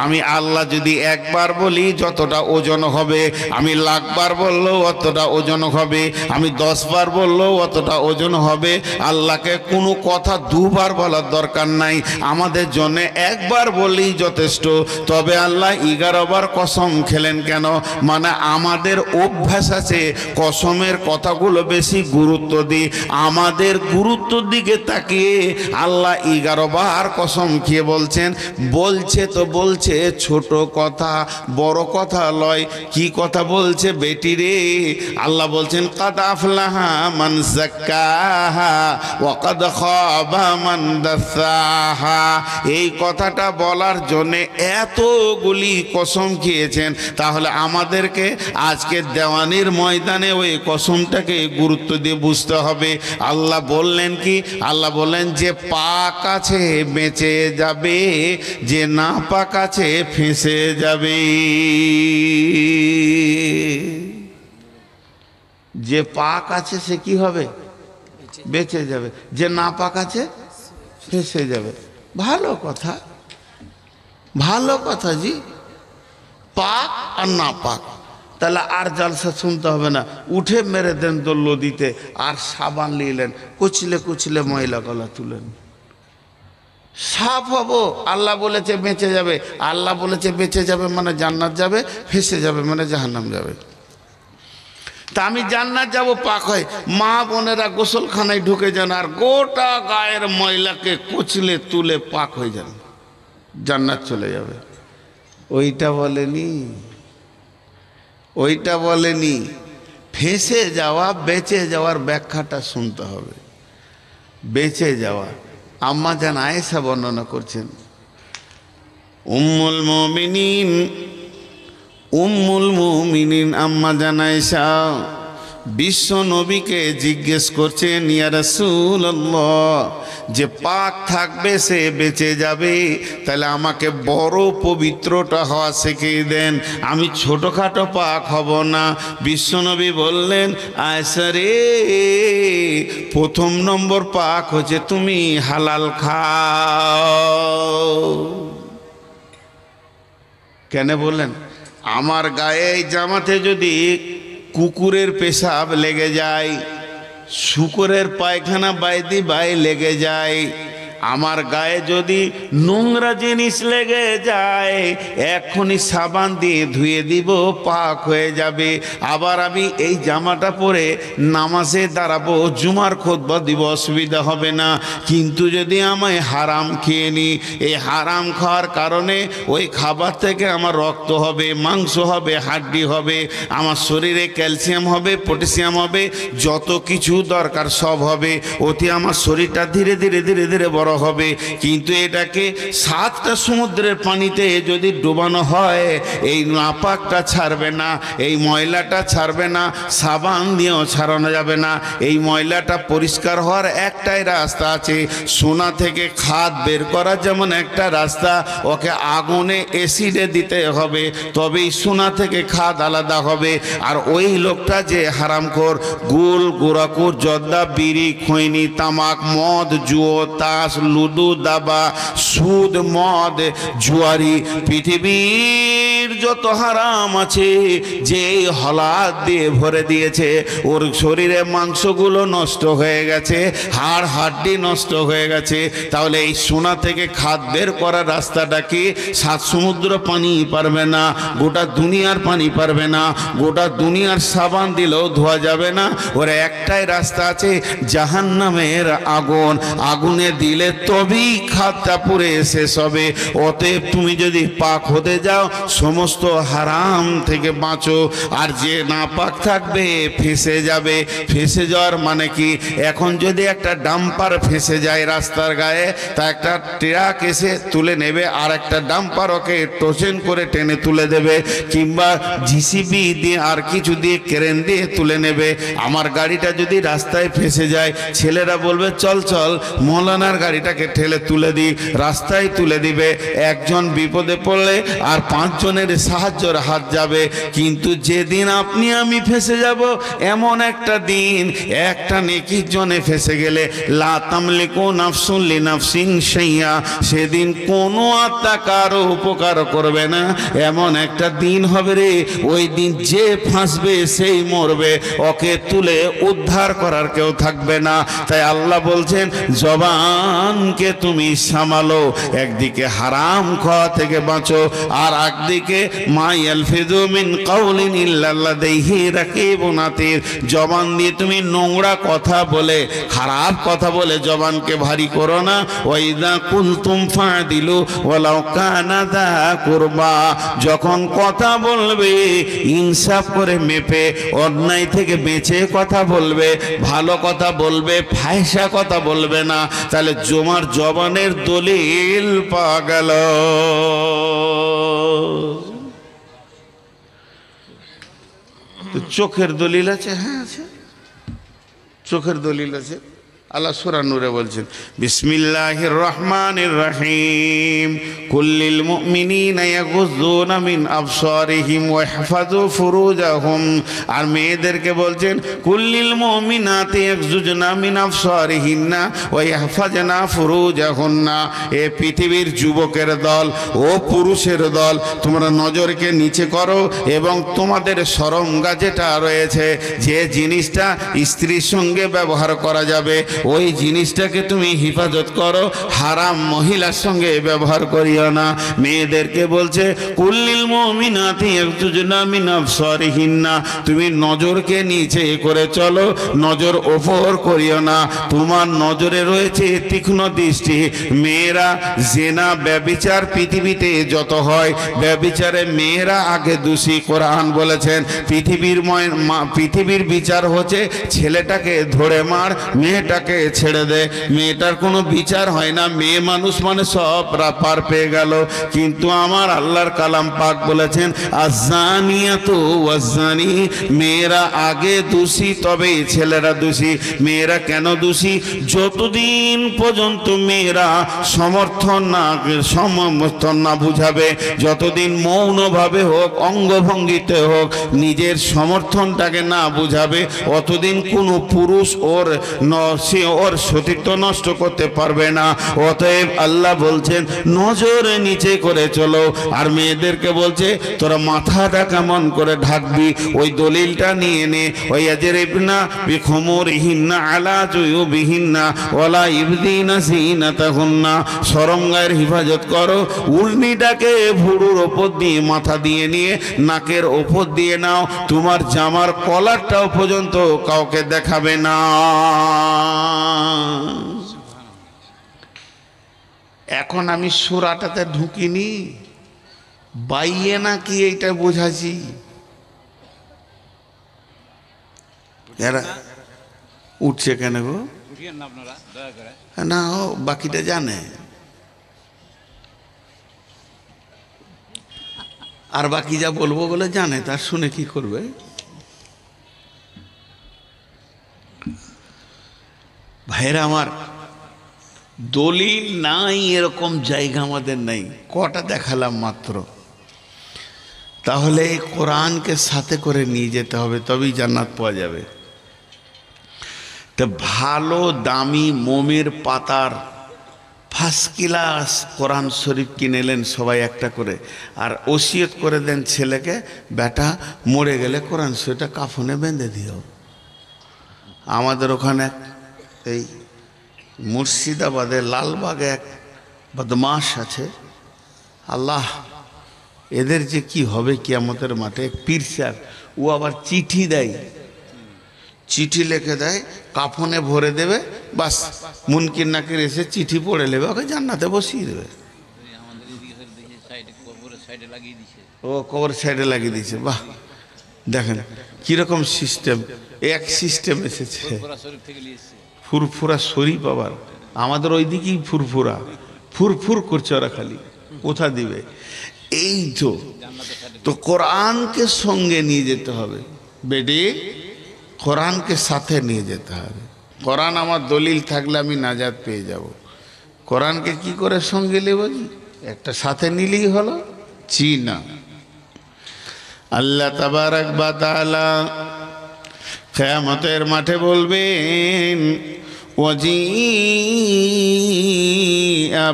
আমি আল্লাহ যদি একবার বলি যতটা ওজন হবে, আমি লাখবার বললেও অতটা ওজন হবে, আমি 10 বার বললেও অতটা ওজন হবে। আল্লাহকে কোনো কথা 2 বার বলার দরকার নাই, আমাদের জন্য একবার বললেই যথেষ্ট। তবে আল্লাহ 11 বার কসম খেলেন কেন? মানে আমাদের অভ্যাস আছে কসমের কথাগুলো বেশি গুরুত্ব দিই। আমাদের গুরুত্বর দিকে তাকিয়ে আল্লাহ 11 বার কসম খেয়ে বলছেন। বলছে তো বলছে ছোট কথা, বড় কথা লয়। কি কথা বলছে বেটি রে? আল্লাহ বলছেন কাদ আফলাহা মান যাক্কাহা ওয়া কাদ খাবা মান দাসাহা। এই কথাটা বলার জন্য এতগুলি কসম খেয়েছেন। তাহলে আমাদেরকে আজকে দেওয়ানির ময়দানে ওই কসমটাকে গুরুত্ব দিয়ে বুঝতে হবে। আল্লাহ বললেন কি? আল্লাহ বললেন যে পাক আছে বেঁচে যাবে, যে না পাক আছে ফেঁসে যাবে। যে পাক আছে সে কি হবে? বেঁচে যাবে। যে না পাক আছে ফেঁসে যাবে। ভালো কথা, ভালো কথা জি। পাক আর না পাক, তাহলে আর জালসা শুনতে হবে না। উঠে মেরে দেন দোল নদীতে, আর সাবান নিলেন, কুচলে কুচলে ময়লা গলা তুলেন, সাফ হবো। আল্লাহ বলেছে বেঁচে যাবে, আল্লাহ বলেছে বেঁচে যাবে মানে জান্নাত যাবে, ফেঁসে যাবে মানে জাহান্নাম যাবে। তা আমি জান্নাত যাব পাক হয়। মা বোনেরা গোসলখানায় ঢুকে যান আর গোটা গায়ের ময়লাকে কুচলে তুলে পাক হয়ে যান, জান্নাত চলে যাবে। ওইটা বলেনি, ওইটা বলেনি। ফেঁসে যাওয়া, বেঁচে যাওয়ার ব্যাখ্যাটা শুনতে হবে। বেঁচে যাওয়া আম্মা জান আয়েশা বর্ণনা করছেন, উম্মুল মুমিনিন, উম্মুল মুমিনিন আম্মা জান আয়েশা বিশ্ব নবীকে জিজ্ঞেস করছেন, ইয়া রাসূলুল্লাহ, যে পাক থাকবে সে বেঁচে যাবে, তাহলে আমাকে বড় পবিত্রটা হওয়া শিখিয়ে দেন, আমি ছোটখাটো পাক হব না। বিশ্বনবী বললেন, আয়েশা রে, প্রথম নম্বর পাক হচ্ছে তুমি হালাল খাও। কেন বললেন? আমার গায়ে জামাতে যদি কুকুরের পেশাব লেগে যায়, শুকরের পায়খানা বাইদি বাই লেগে যায়, আমার গায়ে যদি নোংরা জিনিস লেগে যায়, এখনই সাবান দিয়ে ধুয়ে দিব, পাক হয়ে যাবে। আবার আমি এই জামাটা পরে নামাজে দাঁড়াবো, জুমার খুতবা দিব, অসুবিধা হবে না। কিন্তু যদি আমায় হারাম খেয়ে নিই, এই হারাম খাওয়ার কারণে ওই খাবার থেকে আমার রক্ত হবে, মাংস হবে, হাড্ডি হবে, আমার শরীরে ক্যালসিয়াম হবে, পটাশিয়াম হবে, যত কিছু দরকার সব হবে। ওতে আমার শরীরটা ধীরে ধীরে ধীরে ধীরে বড় বড় হবে। কিন্তু এটাকে 7টা সমুদ্রের পানিতে যদি ডোবানো হয়, এই নাপাকটা ছাড়বে না, এই ময়লাটা ছাড়বে না, সাবান দিয়েও ছাড়ানো যাবে না। এই ময়লাটা পরিষ্কার হওয়ার একটাই রাস্তা আছে, সোনা থেকে খাদ বের করার যেমন একটা রাস্তা, ওকে আগুনে এসিডে দিতে হবে, তবেই সোনা থেকে খাদ আলাদা হবে। আর ওই লোকটা যে হারামখোর, গুল গোরাকুর জর্দা বিড়ি খৈনি তামাক মদ জুয়ো তাস লুডু দাবা সুদ মদ জুয়ারি পৃথিবীর যত হারাম আছে, যে হলাদ দিয়ে ভরে দিয়েছে, ওর শরীরে মাংসগুলো নষ্ট হয়ে গেছে, হাড় হাড্ডি নষ্ট হয়ে গেছে। তাহলে এই সোনা থেকে খাদ বের করার রাস্তাটা কি? 7 সমুদ্র পানি পারবে না, গোটা দুনিয়ার পানি পারবে না, গোটা দুনিয়ার সাবান দিলেও ধোয়া যাবে না। ওর একটাই রাস্তা আছে, জাহান্নামের আগুন, আগুনে দিলে তবেই খাদটা পুড়ে শেষ হবে। অতএব তুমি যদি পাক হতে যাও, সমস্ত হারাম থেকে বাঁচো। আর যে না পাক থাকবে ফেঁসে যাবে। ফেঁসে যাওয়ার মানে কি? এখন যদি একটা ডাম্পার ফেঁসে যায় রাস্তার গায়ে, তা একটা ট্রাক এসে তুলে নেবে, আর একটা ডাম্পার ওকে টোচেন করে টেনে তুলে দেবে, কিংবা জিসিবি দিয়ে আর কিছু দিয়ে ক্রেন দিয়ে তুলে নেবে। আমার গাড়িটা যদি রাস্তায় ফেঁসে যায়, ছেলেরা বলবে চল চল মৌলানার গাড়িটাকে ঠেলে তুলে দিই, রাস্তায় তুলে দিবে। একজন বিপদে পড়লে আর 5 জনের সাহায্যের হাত যাবে। কিন্তু যেদিন আপনি আমি ফেঁসে যাব, এমন একটা দিন, একটা নেকির জনে ফেঁসে গেলে লা তামলিকু নাফসুন লিনাফসিন শাইআ, সেদিন কোনো আত্মা কারো উপকার করবে না। এমন একটা দিন হবে রে, ওই দিন যে ফাঁসবে সেই মরবে, ওকে তুলে উদ্ধার করার কেউ থাকবে না। তাই আল্লাহ বলছেন জবানকে তুমি সামালো, একদিকে হারাম খাওয়া থেকে বাঁচো, আর একদিকে মা ইয়ালফিযু মিন কাউলিন ইল্লা লাদাইহি রাকিবুন আতীদ। জবান দিয়ে তুমি নোংরা কথা বলে, খারাপ কথা বলে জবানকে ভারী করো না। ওয়াইদা কুলতুম ফাদিলু ওয়ালাউ কানা যা কুরবা, যখন কথা বলবে ইনসাফ করে মেপে, অন্যায় থেকে বেঁচে কথা বলবে, ভালো কথা বলবে, ফায়সা কথা বলবে না। তাহলে তোমার জবানের দলিল পাওয়া গেল। চোখের দলিল আছে? হ্যাঁ আছে, চোখের দলিল আছে। আল্লাহ সূরা নূরে বলছেন বিসমিল্লাহির রহমানির রহিম, কুল্লিল মুমিনিনা ইয়াগুযুনা মিন আবসারিহিম ওয়া ইহফাযু ফুরুজাহুম। আর মেয়েদেরকে বলছেন কুল্লিল মুমিনাতি ইয়াগুযুনা মিন আবসারিহিন্না ওয়া ইহফাযনা ফুরুজাহুন্না। এ পৃথিবীর যুবকের দল ও পুরুষের দল, তোমরা নজরকে নিচে করো এবং তোমাদের শরমগা যেটা রয়েছে, যে জিনিসটা স্ত্রীর সঙ্গে ব্যবহার করা যাবে, ওই জিনিসটাকে তুমি হিফাজত করো, হারাম মহিলার সঙ্গে ব্যবহার করিও না। মেয়েদেরকে বলছে কুল্লিল মুমিনাতি ইয়াগুযুনা মিন আবসারিহিন্না, তুমি নজরকে নিচে করে চলো, নজর ওপর করিও না। তোমার নজরে রয়েছে তীক্ষ্ণ দৃষ্টি। মেয়েরা জেনা ব্যভিচার পৃথিবীতে যত হয়, ব্যভিচারে মেয়েরা আগে দোষী। কোরআন বলেছেন পৃথিবীর বিচার হচ্ছে ছেলেটাকে ধরে মার, মেয়েটাকে ছেড়ে দে। মেয়েটার কোনো বিচার হয় না, মেয়ে মানুষ মানে সব পার পেয়ে গেল। কিন্তু আমার আল্লাহর কালাম পাক বলেছেন আযানিয়াতু ওয়াজ্জানি, মেয়েরা আগে দোষী, তবে ছেলেরা দোষী। মেয়েরা কেন দোষী? যতদিন পর্যন্ত মেয়েরা সমর্থন না বুঝাবে, যতদিন মৌনভাবে হোক, অঙ্গভঙ্গিতে হোক, নিজের সমর্থনটাকে না বুঝাবে, অতদিন কোনো পুরুষ ওর সতীত্ব নষ্ট করতে পারবে না। অতএব আল্লাহ বলছেন নজরে নিচে করে চলো। আর মেয়েদেরকে বলছে তোরা মাথাটা কেমন করে ঢাকবি, ওই দলিলটা নিয়ে নে। ওই ইয়াজরিবনা বিখুমুরিহিন্না আলা জুয়ুবিহিন্না ওয়ালা ইবদিনা যিনাতাহুন্না, শরমগায়ের হিফাজত করো। উর্নিটাকে ভুরুর ওপর দিয়ে, মাথা দিয়ে নিয়ে নাকের ওপর দিয়ে নাও, তোমার জামার কলারটাও পর্যন্ত কাউকে দেখাবে না। এখন আমি সূরাটাতে ঢুকিনি, বাইয়ে না কি এইটা বোঝাছি। এরা উঠছে কেন গো? না, ও বাকিটা জানে। আর বাকি যা বলবো বলে জানে, তার শুনে কি করবে? ভাইরা আমার, দলিল নাই এরকম জায়গা আমাদের নেই, কটা দেখালাম মাত্র। তাহলে কোরআনকে সাথে করে নিয়ে যেতে হবে, তবেই জান্নাত পাওয়া যাবে। তা ভালো দামি মোমের পাতার ফার্স্ট ক্লাস কোরআন শরীফ কিনেলেন সবাই একটা করে, আর ওসিয়ত করে দেন ছেলেকে, বেটা মরে গেলে কোরআন শরীফটা কাফনে বেঁধে দিও। আমাদের ওখানে এই মুর্শিদাবাদে লালবাগে এক বদমাশ আছে, আল্লাহ এদের যে কি হবে কিয়ামতের মাঠে। পীর স্যার, ও আবার চিঠি দেয়, চিঠি লিখে দেয়, কাফনে ভরে দেবে, বাস মুনকির নাকির এসে চিঠি পড়ে নেবে, ওকে জান্নাতে বসিয়ে দেবে। ও কবর সাইডে লাগিয়ে দিয়েছে, বাহ দেখেন কিরকম সিস্টেম। এক সিস্টেম এসেছে, ফুরফুরা শরীফ। আবার আমাদের ওই দিকেই ফুরফুরা, ফুরফুর করছে ওরা, খালি কোথা দিবে। এই তো কোরআনকে সঙ্গে নিয়ে যেতে হবে বেটি, কোরআনকে সাথে নিয়ে যেতে হবে। কোরআন আমার দলিল থাকলে আমি নাজাত পেয়ে যাব। কোরআনকে কি করে সঙ্গে নেব? একটা সাথে নিলেই হলো। না, আল্লাহ তাবারাক ওয়া তাআলা কিয়ামতের মাঠে বলবেন, ওয়াজিআ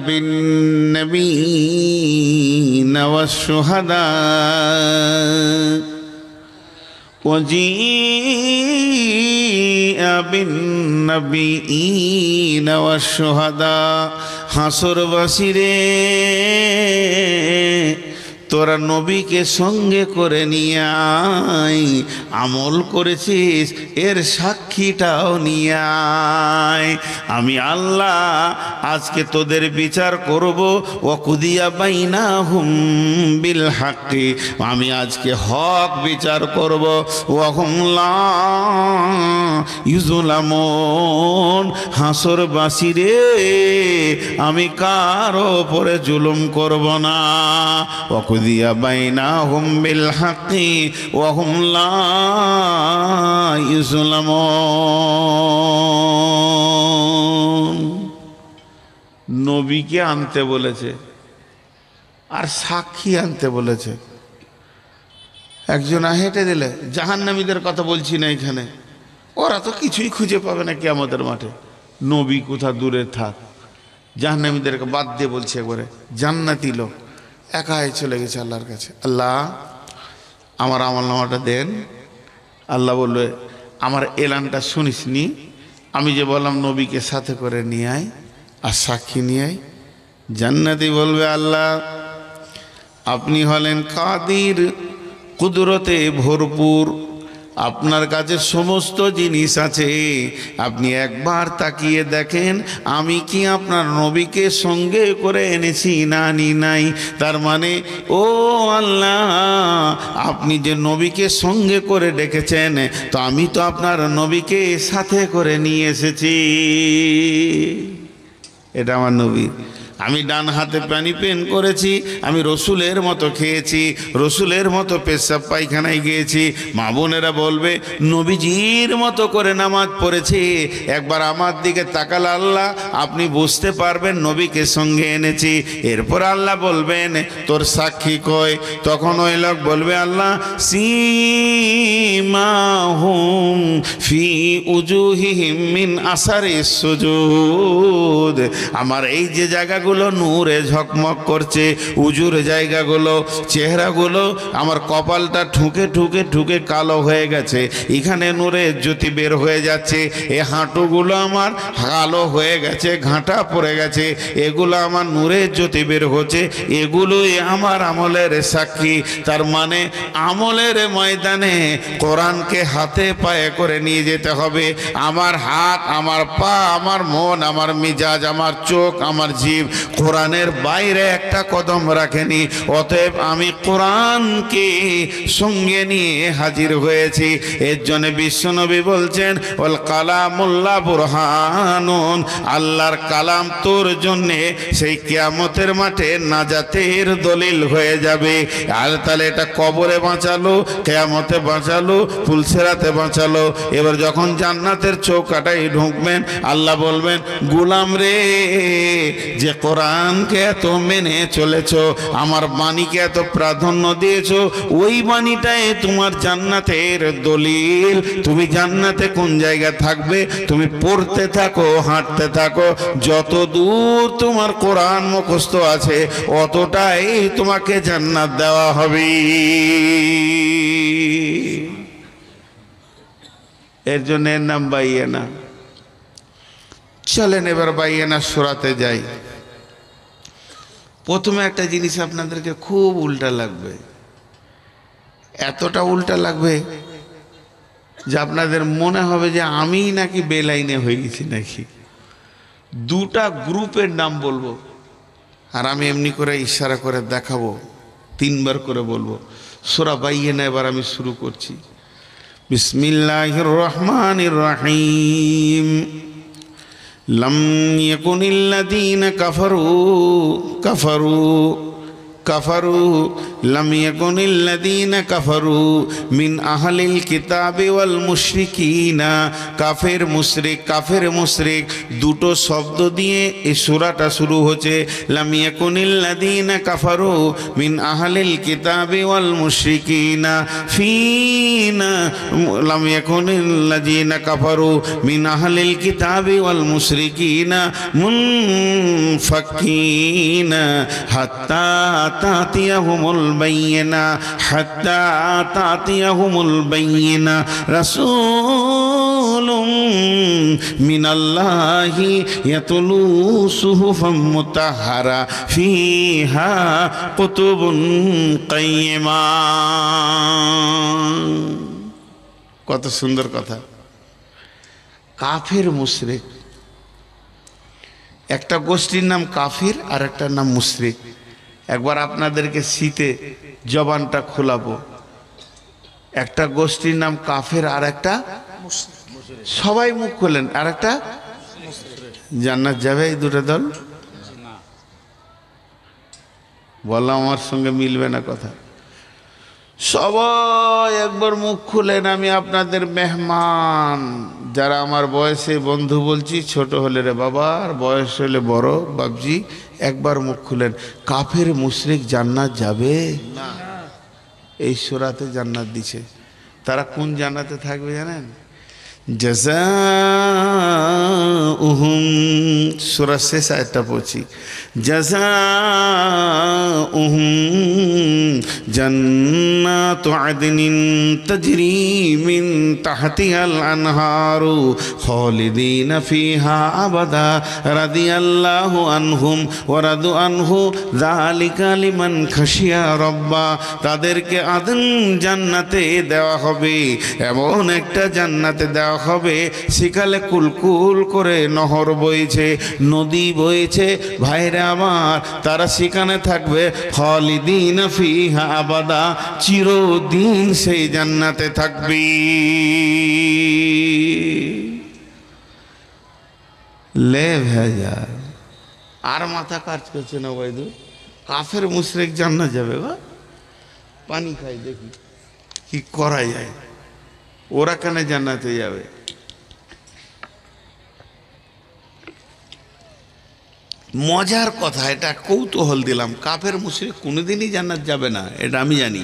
বিন-নাবিয়্যিনা ওয়াশ-শুহাদা ওয়াজিআ বিন-নাবিয়্যিনা ওয়াশ-শুহাদা। হাসরবাসীরে, তোরা নবীকে সঙ্গে করে নিয়ে আয়, আমল করেছিস এর সাক্ষীটাও নিয়ে আয়। আমি আল্লাহ আজকে তোদের বিচার করব, ওয়াকুদিয়া বাইনাহুম বিল হাক্কি, আমি আজকে হক বিচার করব, ওয়াহুম লা ইউযলামুন। হাসরবাসীরে, আমি কারো উপরে জুলুম করব না। ওয়াকুদিয়া বাইনাহুম বিল হাক্কি ওয়াহুম লা ইউযলামুন। নবীকে আনতে বলেছে আর সাক্ষী আনতে বলেছে। একজন হেঁটে দিলে, জাহান্নামীদের কথা বলছি না এখানে, ওরা তো কিছুই খুঁজে পাবে না কিয়ামতের মাঠে। নবী কোথা দূরে থাক, জাহান্নামীদেরকে বাদ দিয়ে বলছে একবারে জান্নাতি লোক একাই চলে গেছে আল্লাহর কাছে, আল্লাহ আমার আমলনামাটা দেন। আল্লাহ বলবে, আমার এলানটা শুনিসনি? আমি যে বললাম নবীকে সাথে করে নিয়ে আয় আর সাক্ষী নিয়ে আয়। জান্নাতি বলবে, আল্লাহ আপনি হলেন কাদির, কুদরতে ভরপুর, আপনার কাছে সমস্ত জিনিস আছে, আপনি একবার তাকিয়ে দেখেন আমি কি আপনার নবীকে সঙ্গে করে এনেছি না আনি নাই। তার মানে ও আল্লাহ, আপনি যে নবীকে সঙ্গে করে ডেকেছেন, তো আমি তো আপনার নবীকে সাথে করে নিয়ে এসেছি। এটা আমার নবী। আমি ডান হাতে পানি পেন করেছি, আমি রসুলের মতো খেয়েছি, রসুলের মতো পেশাব পায়খানায় গিয়েছি। মা বোনেরা বলবে, নবীজির মতো করে নামাজ পড়েছি। একবার আমার দিকে তাকাল আল্লাহ, আপনি বুঝতে পারবেন নবীকে সঙ্গে এনেছি। এরপর আল্লাহ বলবেন, তোর সাক্ষী কই? তখন ওই লোক বলবে, আল্লাহ সীমাহুম ফি উজুহিহিম মিন আসারিস সুজুদ, আমার এই যে জায়গাগুলো নূরে ঝকমক করছে, উজুর জায়গাগুলো, চেহারাগুলো, আমার কপালটা ঠুকে ঠুকে ঠুকে কালো হয়ে গেছে, এখানে নূরের জ্যোতি বের হয়ে যাচ্ছে। এই হাঁটুগুলো আমার কালো হয়ে গেছে, ঘাঁটা পড়ে গেছে, এগুলো আমার নূরের জ্যোতি বের হচ্ছে, এগুলোই আমার আমলের সাক্ষী। তার মানে আমলের ময়দানে কোরআনকে হাতে পায়ে করে নিয়ে যেতে হবে। আমার হাত, আমার পা, আমার মন, আমার মিজাজ, আমার চোখ, আমার জিভ কোরআনের বাইরে একটা কদম রাখেনি। অতএব আমি কোরআনকে সঙ্গে নিয়ে হাজির হয়েছি। এর জন্য বিশ্বনবী বলছেন, ওয়াল কালামুল্লাহ বুরহানুন, আল্লাহর কালাম তোর জন্যে সেই কিয়ামতের মাঠে নাজাতের দলিল হয়ে যাবে। আর তাহলে এটা কবরে বাঁচালো, কিয়ামতে বাঁচালো, পুলসিরাতে বাঁচালো। এবার যখন জান্নাতের চৌকাটায় ঢুকবেন, আল্লাহ বলবেন, গোলাম রে, যে কোরআনকে এত মেনে চলেছ, আমার বাণীকে এত প্রাধান্য দিয়েছ, ওই বাণীটাই তোমার জান্নাতের দলিল। তুমি জান্নাতে কোন জায়গায় থাকবে তুমি পড়তে থাকো, হাঁটতে থাকো, যত দূর তোমার কোরআন মুখস্থ আছে অতটাই তোমাকে জান্নাত দেওয়া হবে। এর জন্য এর নাম বাইয়েনা। চলেন এবার বাইয়েনা সূরাতে যাই। প্রথমে একটা জিনিস আপনাদেরকে খুব উল্টা লাগবে, এতটা উল্টা লাগবে যে আপনাদের মনে হবে যে আমিই নাকি বেলাইনে হয়ে গেছি নাকি। দুটা গ্রুপের নাম বলবো, আর আমি এমনি করে ইশারা করে দেখাবো, তিনবার করে বলবো। সূরা বাইয়েনা এবার আমি শুরু করছি। বিসমিল্লাহির রহমানির রহিম। লাম ইয়াকুনিল্লাযীনা কাফারু লাম ইয়াকুনিল্লাযীনা কাফারু মিন আহলিল কিতাবি ওয়াল মুশরিকিনা। কাফের মুশরিক দুটো শব্দ দিয়ে এই সূরাটা শুরু হচ্ছে। লাম ইয়াকুনিল্লাযীনা কাফারু মিন আহলিল কিতাবি ওয়াল মুশরিকিনা ফিনা। লাম ইয়াকুনিল্লাযীনা কাফারু মিন আহলিল কিতাবি ওয়াল মুশরিকিনা মুনফাকিনা হাত্তা তাতিয়াহুমুল বাইয়িনা রাসূলুম মিনাল্লাহি ইয়াতলু সুহুফাম মুতাহহারা ফিহা কুতুবুন কাইয়্যিমা। কত সুন্দর কথা। কাফের মুশরিক, একটা গোষ্ঠীর নাম কাফির আর একটার নাম মুশরিক। একবার আপনাদেরকে শীতে জবানটা খোলাবো। একটা গোষ্ঠীর নাম কাফের আর একটা, সবাই মুখ খোলেন, আর একটা জান্নাত যাবে এই দুটো দল? বললাম আমার সঙ্গে মিলবে না কথা। সবাই একবার মুখ খুলেন, আমি আপনাদের মেহমান। যারা আমার বয়সে বন্ধু বলছি, ছোট হলে রে বাবা, আর বয়স হলে বড় বাবজি, একবার মুখ খুলেন। কাফের মুশরিক জান্নাত যাবে না? এই সূরাতে জান্নাত দিছে। তারা কোন জান্নাতে থাকবে জানেন? জাযাউহুম, সূরা শেষ আয়াতটা পড়ছি। জাযাউহুম জান্নাতু আদনিন তাজরি মিন তাহতিহাল আনহারু খালিদিনা ফিহা আবাদা রাদিয়াল্লাহু আনহুম ওয়া রাদু আনহু যালিকা লিমান খাশিয়া রাব্বা। তাদেরকে আদন জান্নাতে দেওয়া হবে, এমন একটা জান্নাতে দেওয়া হবে সেখানে কুলকুল করে নহর বইছে, নদী বইছে। ভাইরা আমার, তারা সেখানে থাকবে খালিদিনা ফিহা আবাদা, চিরদিন সেই জান্নাতে থাকবে। লে ভাইয়া, আর মাথা কাজ করছে না বৈদু। কাফের মুশরিক জান্নাত যাবে গো? পানি খাই দেখি কি করা যায়। ওরা কেন জান্নাতে যাবে? মজার কথা, এটা কৌতূহল দিলাম। কাফের মুশরিক কোনোদিনই জান্নাত যাবে না, এটা আমি জানি,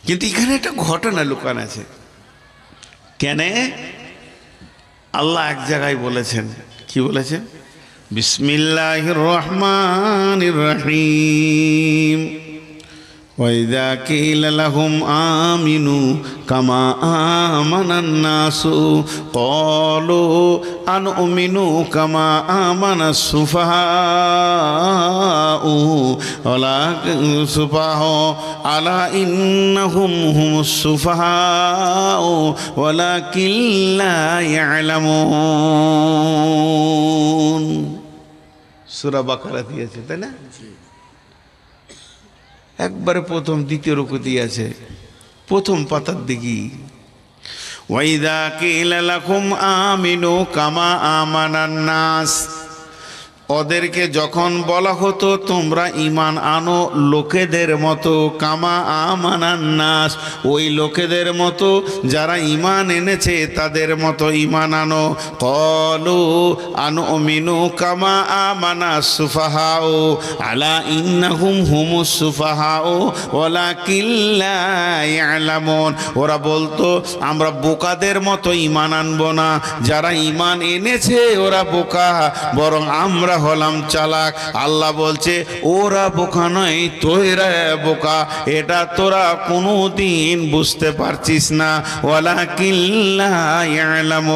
কিন্তু এখানে একটা ঘটনা লুকান আছে। কেন? আল্লাহ এক জায়গায় বলেছেন, কি বলেছেন? বিসমিল্লাহির রহমানির রহিম। وَإِذَا قِيلَ لَهُمْ آمِنُوا كَمَا آمَنَ النَّاسُ قَالُوا أَنُؤْمِنُ كَمَا آمَنَ السُّفَهَاءُ أَلَا إِنَّهُمْ هُمُ السُّفَهَاءُ وَلَكِنْ لَا يَعْلَمُونَ। সূরা বাকারা দিয়েছে, তাই না? একবারে প্রথম দ্বিতীয় রুকুতে আছে, প্রথম পাতার দিকে। ওয়াইদা কিলা লাকুম আমিনু কামা আমানান নাস, ওদেরকে যখন বলা হতো তোমরা ঈমান আনো লোকেদের মতো, কামা আমানান নাস, ওই লোকেদের মতো যারা ঈমান এনেছে তাদের মতো ঈমান আনো। ক্বালু আনুমিনু কামা আমানাস সুফাহাউ আলা ইন্নাহুম হুমুস সুফাহাউ ওয়ালাকিন লা ইয়ালামুন, ওরা বলতো আমরা বোকাদের মতো ঈমান আনবো না, যারা ঈমান এনেছে ওরা বোকা, বরং আমরা হলাম চালাক। আল্লাহ বলছে ওরা বোকা নয়, তোরা বোকা, এটা তোরা কোনোদিন বুঝতে পারছিস না। ওয়ালাকিন লা ইয়ালামুন,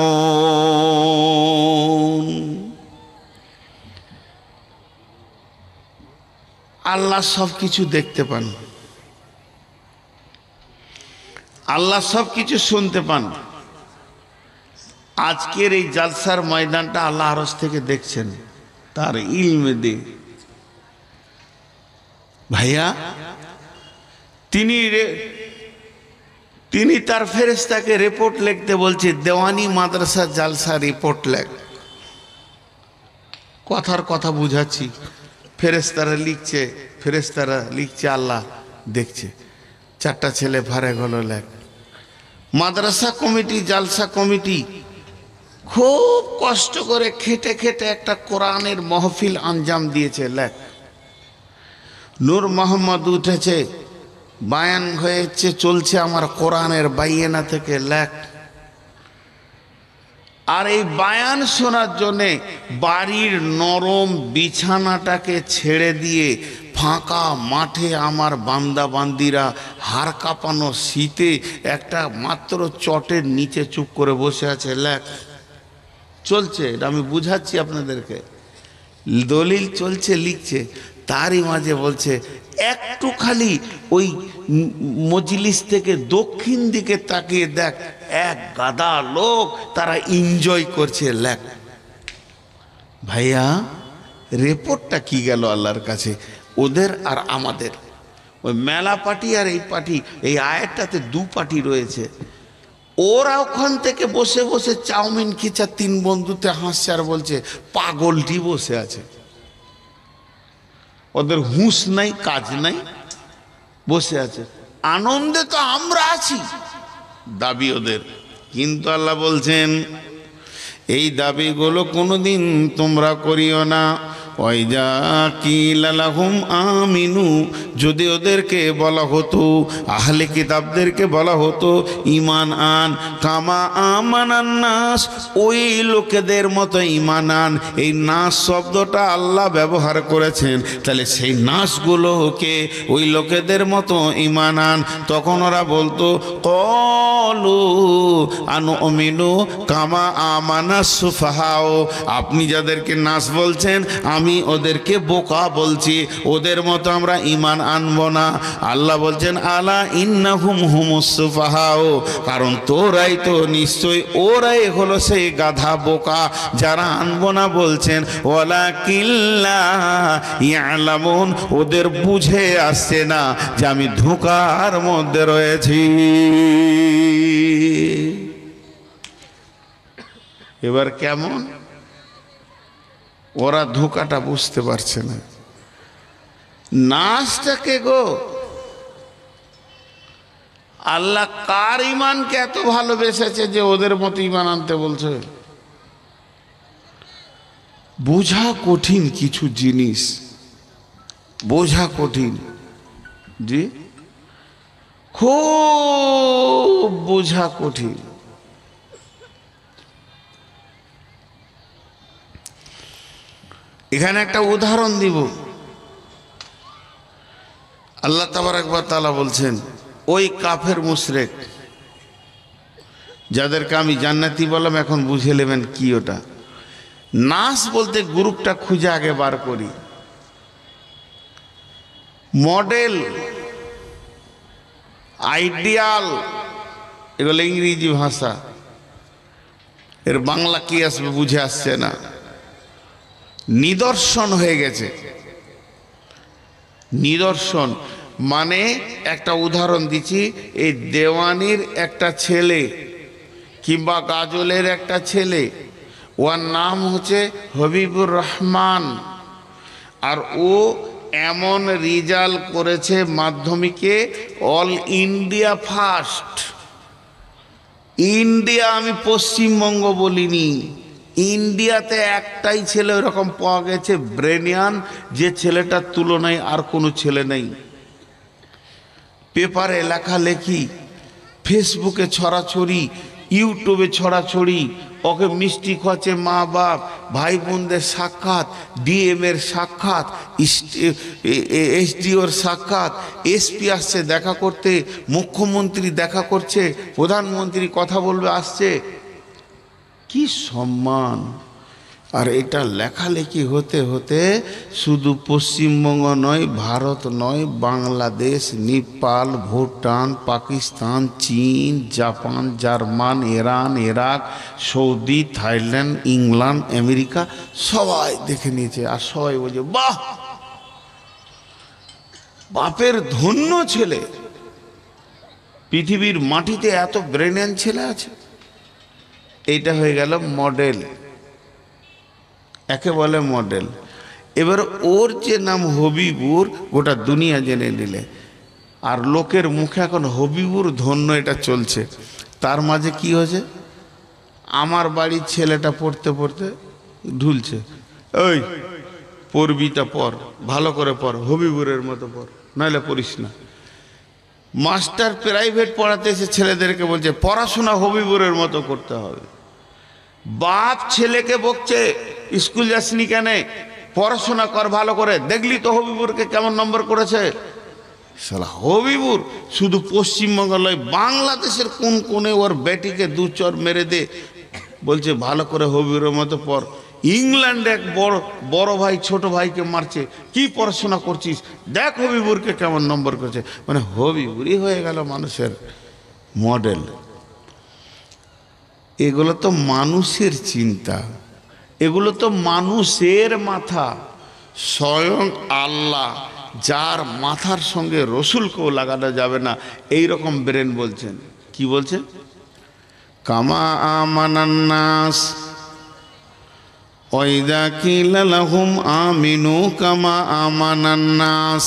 আল্লাহ সব কিছু দেখতে পান, আল্লাহ সব কিছু শুনতে পান। আজকের এই জালসার ময়দানটা আল্লাহ আরশ থেকে দেখছেন তার ইলমে দে। ভাইয়া তিনি তার ফেরেশতাকে রিপোর্ট লিখতে বলছে, দেওয়ানি মাদ্রাসা জালসা রিপোর্ট লেখ। কথার কথা বুঝাচ্ছি, ফেরেশতারা লিখছে, আল্লাহ দেখছে। চারটা ছেলে ফারে হলো লেখ। মাদ্রাসা কমিটি, জালসা কমিটি খুব কষ্ট করে খেটে খেটে একটা কোরআনের মাহফিল আঞ্জাম দিয়েছে, লেখ। নূর মোহাম্মদ উঠেছে, বায়ান হয়েছে, চলছে আমার কোরআনের বাইয়েনা থেকে, লেখ। আর এই বায়ান শোনার জন্যে বাড়ির নরম বিছানাটাকে ছেড়ে দিয়ে ফাঁকা মাঠে আমার বান্দা বান্দিরা হাড় কাঁপানো শীতে একটা মাত্র চটের নিচে চুপ করে বসে আছে, লেখ। চলছে, এটা আমি বুঝাচ্ছি আপনাদেরকে, দলিল চলছে, লিখছে। তারই মাঝে বলছে একটু খালি ওই মজলিস থেকে দক্ষিণ দিকে তাকিয়ে দেখ, এক গাদা লোক তারা এনজয় করছে, লেখ। ভাইয়া রিপোর্টটা কি গেল আল্লাহর কাছে? ওদের আর আমাদের, ওই মেলা পার্টি আর এই পার্টি, এই আয়াতটাতে দু পার্টি রয়েছে। ওরা ওখান থেকে বসে বসে চাউমিন খিচা তিন বন্ধুতে হাসছে আর বলছে পাগলটি বসে আছে, ওদের হুঁশ নাই, কাজ নাই, বসে আছে। আনন্দে তো আমরা আছি, দাবি ওদের। কিন্তু আল্লাহ বলছেন এই দাবিগুলো কোনোদিন তোমরা করিও না। ওয়াইজা কিলা লাহুম আমিনু, যদি ওদেরকে বলা হতো, আহলে কিতাবদেরকে বলা হতো ঈমান আন কামা আমানান নাস, ওই লোকেদের মতো ঈমান আন। এই নাস শব্দটা আল্লাহ ব্যবহার করেছেন, তাহলে সেই নাসগুলোকে ওই লোকেদের মতো ঈমান আন। তখন ওরা বলতো ক্বালু আনুমিনু কামা আমানাস সুফাহাউ, আপনি যাদেরকে নাস বলছেন আমি ওদেরকে বোকা বলছি, ওদের মতো আমরা ঈমান আনবো না। আল্লাহ বলছেন আলা ইন্নাহুম হুমুস সুফাহাউ, কারণ তোরাই তো নিশ্চয় ওরাই হলো সেই গাধা বোকা যারা আনবো না বলছেন। ওয়ালাকিন লা ইয়ালামুন, ওদের বুঝে আসছে না যে আমি ধোঁকার মধ্যে রয়েছি। এবার কেমন? ওরা ধোঁকাটা বুঝতে পারছে না। নাচটাকে গো আল্লাহ কার ইমানকে এত ভালোবেসেছে যে ওদের মতো ইমান আনতে বলছে? বোঝা কঠিন কিছু জিনিস, বোঝা কঠিন, জি খুব বোঝা কঠিন। এখানে একটা উদাহরণ দিব। আল্লাহ তাবারক ওয়া তাআলা বলছেন ওই কাফের মুশরিক যাদেরকে আমি জান্নাতি বললাম, এখন বুঝে নেবেন কি ওটা। নাস বলতে গ্রুপটা খুঁজে আগে বার করি। মডেল, আইডিয়াল, এগুলো ইংরেজি ভাষা, এর বাংলা কি আসবে বুঝে আসছে না। নিদর্শন হয়ে গেছে। নিদর্শন মানে একটা উদাহরণ দিচ্ছি, এই দেওয়ানির একটা ছেলে কিংবা গাজলের একটা ছেলে, ওর নাম হচ্ছে হবিবুর রহমান, আর ও এমন রেজাল্ট করেছে মাধ্যমিকে অল ইন্ডিয়া ফার্স্ট। ইন্ডিয়া, আমি পশ্চিমবঙ্গ বলিনি, ইন্ডিয়াতে একটাই ছেলে ওরকম পাওয়া গেছে ব্রেনিয়ান, যে ছেলেটার তুলনায় আর কোনো ছেলে নেই। পেপারে লেখালেখি, ফেসবুকে ছড়াছড়ি, ইউটিউবে ছড়াছড়ি, ওকে মিষ্টি খাওয়াচ্ছে মা বাপ, ভাই বোনদের সাক্ষাৎ, ডিএম এর সাক্ষাৎ, এসডিওর সাক্ষাৎ, এসপি আসছে দেখা করতে, মুখ্যমন্ত্রী দেখা করছে, প্রধানমন্ত্রী কথা বলবে আসছে, কি সম্মান। আর এটা লেখালেখি হতে হতে শুধু পশ্চিমবঙ্গ নয়, ভারত নয়, বাংলাদেশ, নেপাল, ভুটান, পাকিস্তান, চীন, Japan, German, Iran, Iraq, Saudi, Thailand, England, America সবাই দেখে নিয়েছে। আর সবাই বলছে বাহ, বাপের ধন্য ছেলে, পৃথিবীর মাটিতে এত ব্রেনিয়ান ছেলে আছে। এইটা হয়ে গেল মডেল, একে বলে মডেল। এবার ওর যে নাম হবিবুর, গোটা দুনিয়া জেনে নিলে, আর লোকের মুখে এখন হবিবুর ধন্য এটা চলছে। তার মাঝে কি হয়েছে, আমার বাড়ির ছেলেটা পড়তে পড়তে ঢুলছে, ওই পড়বিটা পড়, ভালো করে পড়, হবিবুরের মতো পড়, নাহলে পড়িস না। মাস্টার প্রাইভেট পড়াতে এসে ছেলেদেরকে বলছে পড়াশোনা হবিবুরের মতো করতে হবে। বাপ ছেলেকে বকছে স্কুল যাসনি কেন, পড়াশোনা কর ভালো করে, দেখলি তো হবিবুরকে কেমন নম্বর করেছে। শালা হবিবুর শুধু পশ্চিমবঙ্গ নয়, বাংলাদেশের কোন কোণে ওর বেটিকে দু চর মেরে দে, বলছে ভালো করে হবিবুরের মতো পড়। ইংল্যান্ডে এক বড় ভাই ছোট ভাইকে মারছে, কি পড়াশোনা করছিস, দেখ হবিবুরকে কেমন নম্বর করেছে। মানে হবিবুরই হয়ে গেল মানুষের মডেল। এগুলো তো মানুষের চিন্তা, এগুলো তো মানুষের মাথা। স্বয়ং আল্লাহ, যার মাথার সঙ্গে রসুলকেও লাগানো যাবে না, এই রকম ব্রেন বলছেন। কি বলছেন, কামা আমানান নাস ওয়াইদা কিলা লাহুম আমিনু কামা আমানান নাস।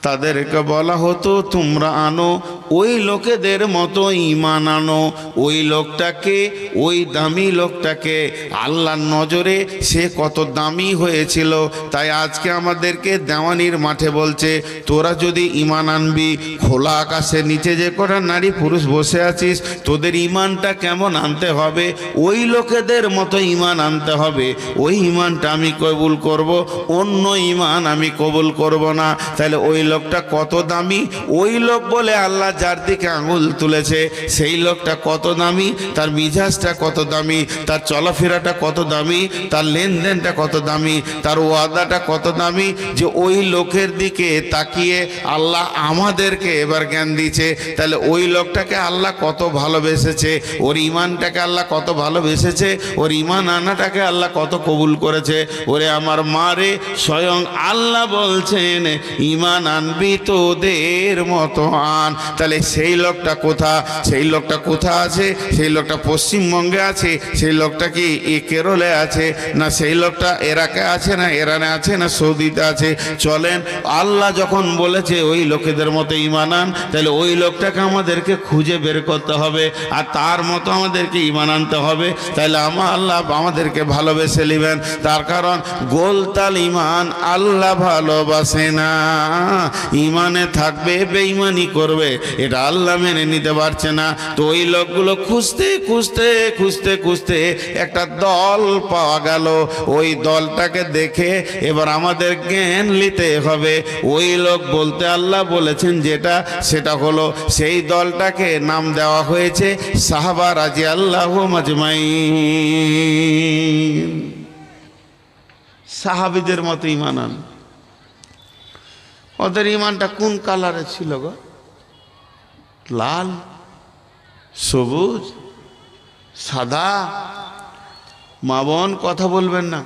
তাদেরকে বলা হতো তোমরা আনো ওই লোকেদের মতো ঈমান আনো। ওই লোকটাকে, ওই দামি লোকটাকে আল্লাহর নজরে সে কত দামি হয়েছিল। তাই আজকে আমাদেরকে দেওয়ানির মাঠে বলছে তোরা যদি ঈমান আনবি, খোলা আকাশের নিচে যে কটা নারী পুরুষ বসে আছিস, তোদের ঈমানটা কেমন আনতে হবে, ওই লোকেদের মতো ঈমান আনতে হবে। ওই ঈমানটা আমি কবুল করব, অন্য ঈমান আমি কবুল করব না। তাহলে ওই লোকটা কত দামি, ওই লোক বলে আল্লাহ যার দিকে আঙুল তুলেছে সেই লোকটা কত দামি, তার মিজাজটা কত দামি, তার চলাফেরাটা কত দামি, তার লেনদেনটা কত দামি, তার ওয়াদাটা কত দামি, যে ওই লোকের দিকে তাকিয়ে আল্লাহ আমাদেরকে এবার জ্ঞান দিয়েছে। তাহলে ওই লোকটাকে আল্লাহ কত ভালোবেসেছে, ওর ঈমানটাকে আল্লাহ কত ভালোবেসেছে, ওর ঈমান আনাটাকে আল্লাহ কত কবুল করেছে। ওরে আমার মা রে, স্বয়ং আল্লাহ বলছেন ঈমান আনবি তোদের মতো আন। তাহলে সেই লোকটা কোথা, সেই লোকটা কোথা আছে? সেই লোকটা পশ্চিমবঙ্গে আছে, সেই লোকটা কি কেরলে আছে, না সেই লোকটা ইরাকে আছে, না ইরানে আছে, না সৌদিতে আছে? চলেন, আল্লাহ যখন বলেছে ওই লোকেদের মতো ঈমান আন, তাহলে ওই লোকটাকে আমাদেরকে খুঁজে বের করতে হবে আর তার মতো আমাদেরকে ঈমান আনতে হবে। তাহলে আল্লাহ আমাদেরকে ভালোবেসে নেবেন। তার কারণ গোলতাল ঈমান আল্লাহ ভালোবাসে না। ঈমানে থাকবে, বেঈমানি করবে, এটা আল্লাহ মেনে নিতে পারছে না। তো ওই লোকগুলো খুঁজতে খুঁজতে খুঁজতে খুঁজতে একটা দল পাওয়া গেল। ওই দলটাকে দেখে এবার আমাদের জ্ঞান নিতে হবে। ওই লোক বলতে আল্লাহ বলেছেন যেটা, সেটা হলো সেই দলটাকে নাম দেওয়া হয়েছে সাহাবা রাদিয়াল্লাহু আজমাইন। সাহাবীদের মতো ঈমান আন। ওদের ঈমানটা কোন কালারে ছিল গো? লাল, সবুজ, সাদা? মা বোন কথা বলবেন না,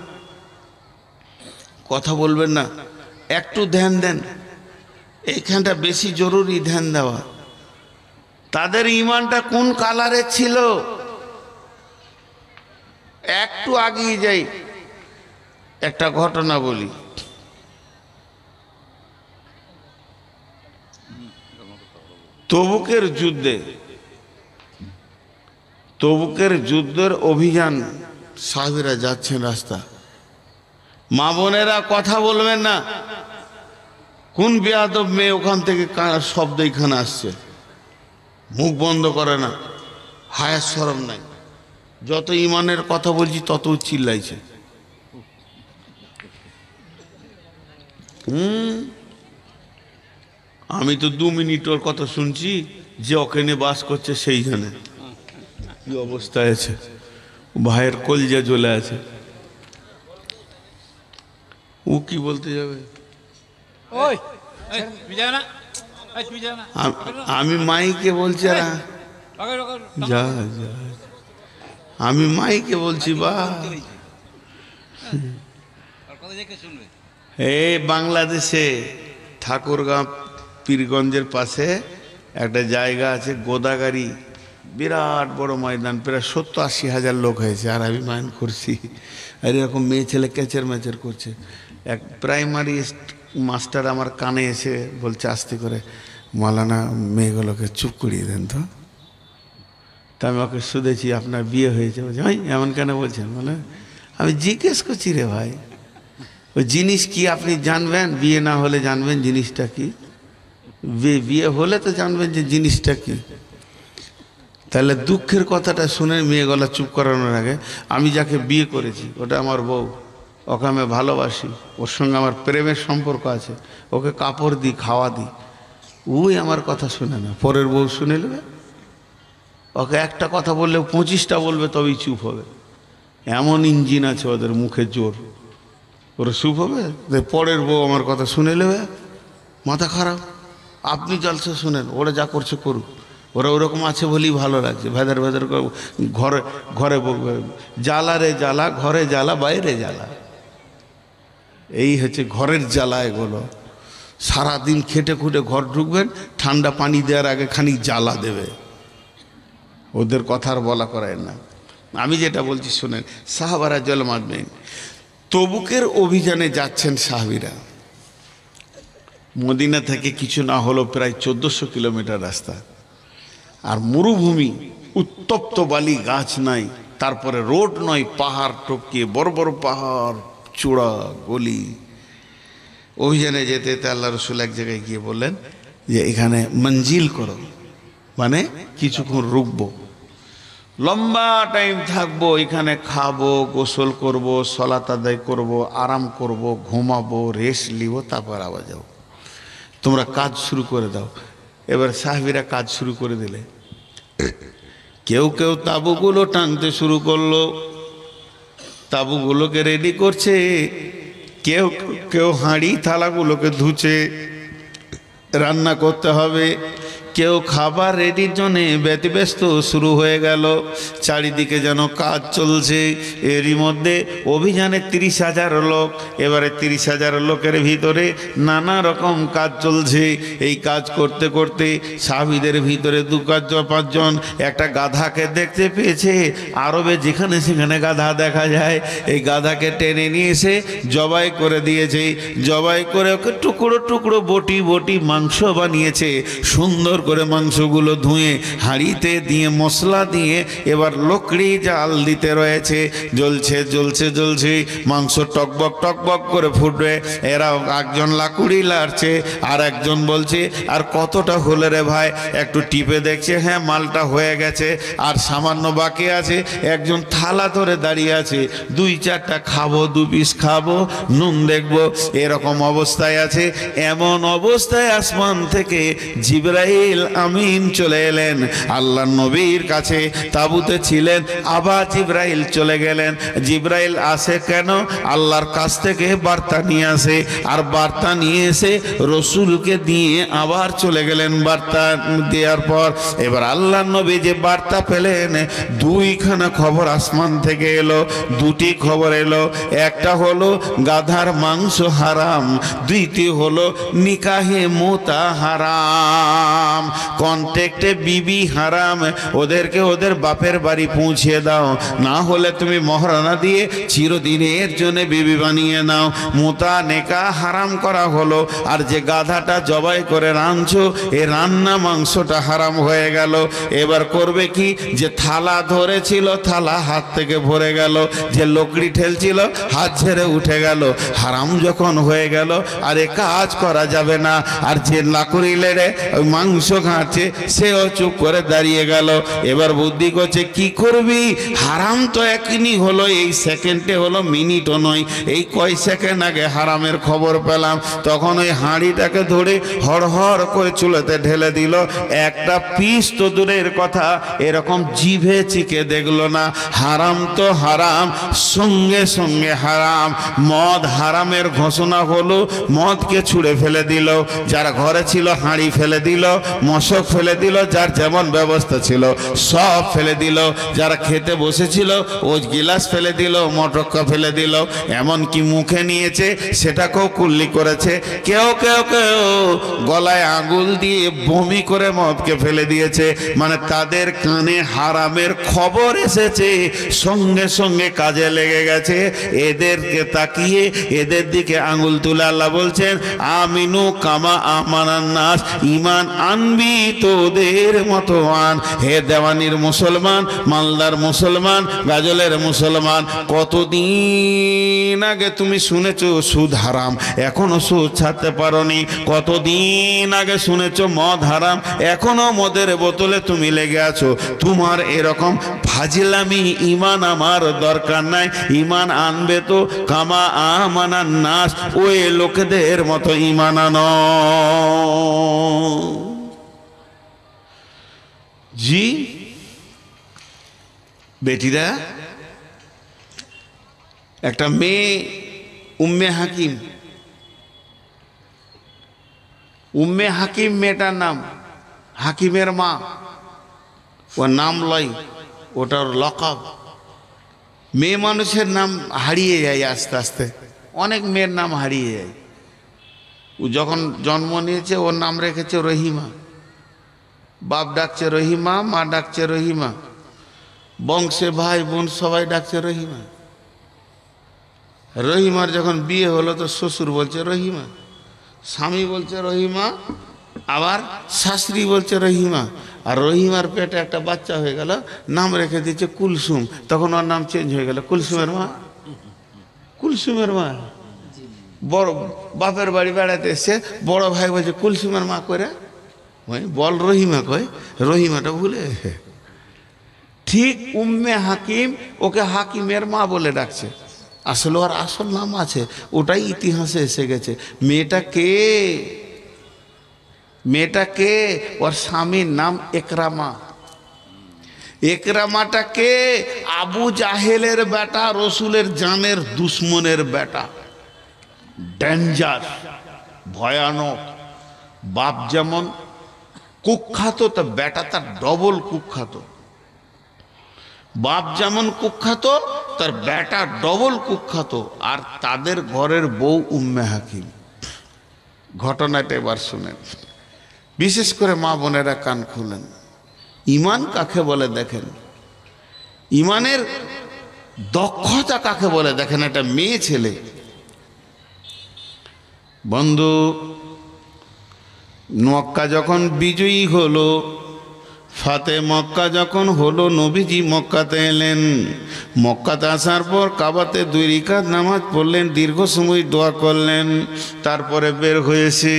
কথা বলবেন না, একটু ধ্যান দেন। এইখানটা বেশি জরুরি ধ্যান দেওয়া। তাদের ঈমানটা কোন কালারের ছিল? একটু আগিয়ে যাই, একটা ঘটনা বলি। তবুকের যুদ্ধের অভিযান, সাহাবীরা যাচ্ছেন রাস্তা। মা বোনেরা কথা বলবেন না। কোন বেয়াদব মেয়ে ওখান থেকে শব্দ এখানে আসছে, মুখ বন্ধ করে না, হায়া শরম নাই। যত ইমানের কথা বলছি তত চিল্লাইছে। আমি তো 2 মিনিট ওর কথা শুনছি, যে ওখানে বাস করছে সেই জানে কি অবস্থায় আছে। ভাইয়ের কলজা জ্বলে আছে। ও কি বলতে যাবে? আমি মাইকে বলছি না, যা যা, আমি মাইকে বলছি। বা এই বাংলাদেশে ঠাকুরগাঁও পীরগঞ্জের পাশে একটা জায়গা আছে, গোদাগাড়ি, বিরাট বড় ময়দান, প্রায় 70-80 হাজার লোক হয়েছে। আর আমি মাইন করছি, আর এরকম মেয়ে ছেলে ক্যাচের ম্যাচের করছে। এক প্রাইমারি মাস্টার আমার কানে এসে বলছে আস্তে করে, মাওলানা মেয়েগুলোকে চুপ করিয়ে দেন তো। তা আমি ওকে শুধেছি, আপনার বিয়ে হয়েছে? বলছে ভাই এমন কেন বলছেন? বলে আমি জিজ্ঞেস করছি রে ভাই, ওই জিনিস কি আপনি জানবেন? বিয়ে না হলে জানবেন জিনিসটা কি? বিয়ে হলে তো জানবেন যে জিনিসটা কি। তাহলে দুঃখের কথাটা শুনে মেয়ে গলা চুপ করানোর আগে, আমি যাকে বিয়ে করেছি ওটা আমার বউ, ওকে আমি ভালোবাসি, ওর সঙ্গে আমার প্রেমের সম্পর্ক আছে, ওকে কাপড় দিই, খাওয়া দিই, ওই আমার কথা শুনে না, পরের বউ শুনে নেবে। ওকে একটা কথা বললেও 25টা বলবে, তবেই চুপ হবে। এমন ইঞ্জিন আছে ওদের, মুখে জোর, ওরা চুপ হবে। পরের বউ আমার কথা শুনে নেবে, মাথা খারাপ। আপনি জলসা শুনেন, ওরা যা করছে করুক, ওরা ওরকম আছে বলেই ভালো লাগছে। ভেদার ভেদার ঘরে ঘরে জ্বালা রে জ্বালা, ঘরে জ্বালা বাইরে জ্বালা, এই হচ্ছে ঘরের জ্বালা। এগুলো সারাদিন খেটে খুঁটে ঘর ঢুকবেন, ঠান্ডা পানি দেওয়ার আগে খানিক জ্বালা দেবে। ওদের কথার বলা করায় না। আমি যেটা বলছি শোনেন। সাহাবারা জলমাজমেন তবুকের অভিযানে যাচ্ছেন সাহাবীরা। মদিনা থেকে কিছু না হলো প্রায় 1400 কিলোমিটার রাস্তা। আর মরুভূমি, উত্তপ্ত বালি, গাছ নাই, তারপরে রোড নয়, পাহাড় টপকিয়ে বড় বড় পাহাড়, চূড়া গলি। অভিযানে যেতে যেতে আল্লাহ রসুল এক জায়গায় গিয়ে বললেন যে এখানে মঞ্জিল করো, মানে কিছুক্ষণ রুকবো, লম্বা টাইম থাকবো এখানে, খাবো, গোসল করব, সলাত আদায় করব, আরাম করব, ঘুমাবো, রেস্ট নিব, তারপর আবার যাবো। তোমরা কাজ শুরু করে দাও। এবার সাহাবীরা কাজ শুরু করে দিলে। কেউ কেউ তাঁবুগুলো টানতে শুরু করলো, তাঁবুগুলোকে রেডি করছে। কেউ কেউ হাঁড়ি থালাগুলোকে ধুচ্ছে, রান্না করতে হবে। কেউ খাবার রেডির জন্যে ব্যতিব্যস্ত শুরু হয়ে গেল। চারিদিকে যেন কাজ চলছে। এরই মধ্যে অভিযানে 30,000 লোক। এবারে 30,000 লোকের ভিতরে নানা রকম কাজ চলছে। এই কাজ করতে করতে সাহাবীদের ভিতরে 2-4-5 জন একটা গাধাকে দেখতে পেয়েছে। আরবে যেখানে সেখানে গাধা দেখা যায়, এই গাধাকে টেনে নিয়ে এসে জবাই করে দিয়েছে। জবাই করে ওকে টুকরো টুকরো বটি বটি মাংস বানিয়েছে। সুন্দর করে মাংসগুলো ধুয়ে হাঁড়িতে দিয়ে মশলা দিয়ে এবার লকড়ি জাল দিতে রয়েছে। জ্বলছে জ্বলছে জ্বলছে, মাংস টকবক টকবক করে ফুটবে। এরা একজন লাকুড়ি লাড়ছে, আর একজন বলছে আর কতটা হলে রে ভাই, একটু টিপে দেখছে, হ্যাঁ মালটা হয়ে গেছে, আর সামান্য বাকি আছে। একজন থালা ধরে দাঁড়িয়ে আছে, 2-4টা খাবো, 2 পিস খাবো, নুন দেখবো, এরকম অবস্থায় আছে। এমন অবস্থায় আসমান থেকে জিবরাইল জিবরাইল আমিন চলে এলেন আল্লাহ নবীর কাছে, তাবুতে ছিলেন। আবার জিবরাইল চলে গেলেন। জিবরাইল আসে কেন? আল্লাহর কাছ থেকে বার্তা নিয়ে আসে, আর বার্তা নিয়ে এসে রসুলকে দিয়ে আবার চলে গেলেন। বার্তা দেওয়ার পর এবার আল্লাহ নবী যে বার্তা পেলেন, দুইখানা খবর আসমান থেকে এলো। দুটি খবর এলো, একটা হলো গাধার মাংস হারাম, দ্বিতীয় হলো নিকাহে মোতা হারাম, কন্ট্যাক্টে বিবি হারাম, ওদেরকে ওদের বাপের বাড়ি পৌঁছে দাও, না হলে তুমি মহারানা দিয়ে চিরদিনের জন্য বিবি বানিয়ে নাও। মোতা নেকা হারাম করা হলো, আর যে গাধাটা জবাই করে রাঁধছো এ রান্না মাংসটা হারাম হয়ে গেল। এবার করবে কি? যে থালা ধরেছিল থালা হাত থেকে ভরে গেল, যে লকড়ি ঠেলছিল হাত ছেড়ে উঠে গেল। হারাম যখন হয়ে গেল আর এ কাজ করা যাবে না। আর যে লাকড়ি লেড়ে ওই মাংস খাচ্ছে সেও চুপ করে দাঁড়িয়ে গেল। এবার বুদ্ধি করছে কি করবি? হারাম তো একই হলো, এই সেকেন্ডে হলো, মিনিটও নয়, এই কয় সেকেন্ড আগে হারামের খবর পেলাম। তখন ওই হাঁড়িটাকে ধরে হড়হড় করে চুলাতে ঢেলে দিল। একটা পিস তো দূরের কথা, এরকম জিভে চিকে দেখলো না। হারাম তো হারাম, সঙ্গে সঙ্গে হারাম। মদ হারামের ঘোষণা হলো, মদকে ছুঁড়ে ফেলে দিল। যারা ঘরে ছিল হাঁড়ি ফেলে দিল, মশক ফেলে দিল, যার যেমন ব্যবস্থা ছিল সব ফেলে দিল। যারা খেতে বসেছিল ও গিলাস ফেলে দিল, মটকা ফেলে দিল, এমনকি মুখে নিয়েছে সেটাকেও কুল্লি করেছে। কেউ কেউ কেউ গলায় আঙুল দিয়ে বমি করে মদকে ফেলে দিয়েছে। মানে তাদের কানে হারামের খবর এসেছে, সঙ্গে সঙ্গে কাজে লেগে গেছে। এদেরকে তাকিয়ে এদের দিকে আঙুল তুলে আল্লাহ বলছেন আমিনু কামা আমানান নাস, ঈমান আনবি তোদের মতো আন। হে দেওয়ানির মুসলমান, মালদার মুসলমান, গাজলের মুসলমান, কতদিন আগে তুমি শুনেছো সুদ হারাম, এখনো সুদ ছাড়তে পারোনি। কতদিন আগে শুনেছো মদ হারাম, এখনো মদের বোতলে তুমি লেগে আছো। তোমার এরকম ফাজিলামি ঈমান আমার দরকার নাই। ঈমান আনবে তো কামা আমানান নাস, ওই লোকেদের মতো ঈমান আনো। জি বেটিরা, একটা মেয়ে উম্মে হাকিম, উম্মে হাকিম মেয়েটার নাম, হাকিমের মা, ওর নাম লয়, ওটার লকব। মেয়ে মানুষের নাম হারিয়ে যায় আস্তে আস্তে, অনেক মেয়ের নাম হারিয়ে যায়। ও যখন জন্ম নিয়েছে ওর নাম রেখেছে রহিমা, বাপ ডাকছে রহিমা, মা ডাকছে রহিমা, বংশে ভাই বোন সবাই ডাকছে রহিমা। রহিমার যখন বিয়ে হলো তো শ্বশুর বলছে রহিমা, স্বামী বলছে রহিমা, আবার শাশুড়ি বলছে রহিমা। আর রহিমার পেটে একটা বাচ্চা হয়ে গেল, নাম রেখে দিয়েছে কুলসুম। তখন ওর নাম চেঞ্জ হয়ে গেল কুলসুমের মা। কুলসুমের মা বড় বাপের বাড়ি বেড়াতে এসে বড় ভাই বলছে কুলসুমের মা করে, ওই বল রহিমা কয়, রহিমাটা ভুলে। ঠিক উম্মে হাকিম, ওকে হাকিমের মা বলে ডাকছে। আসলে ওর আসল নাম আছে, ওটাই ইতিহাসে এসে গেছে। মেয়েটা কে? মেয়েটা কে? ওর স্বামীর নাম একরামা। একরামাটা কে? আবু জাহেলের বেটা, রসুলের জানের দুশ্মনের বেটা, ডেঞ্জার, ভয়ানক। বাপ যেমন কুখ্যাত, তা বেটা তার ডবল কুখ্যাত। বাপ যেমন কুখ্যাত, তার বেটা ডবল কুখ্যাত। আর তাদের ঘরের বউ উম্মে হাকিম। ঘটনাটা এবার শুনেন, বিশেষ করে মা বোনেরা কান খুলেন। ঈমান কাকে বলে দেখেন, ঈমানের দক্ষতা কাকে বলে দেখেন। একটা মেয়ে ছেলে, বন্ধু, মক্কা যখন বিজয়ী হলো, ফাতে মক্কা যখন হলো, নবীজি মক্কাতে এলেন। মক্কাতে আসার পর কাবাতে 2 রাকাত নামাজ পড়লেন, দীর্ঘ সময় দোয়া করলেন। তারপরে বের হয়েছে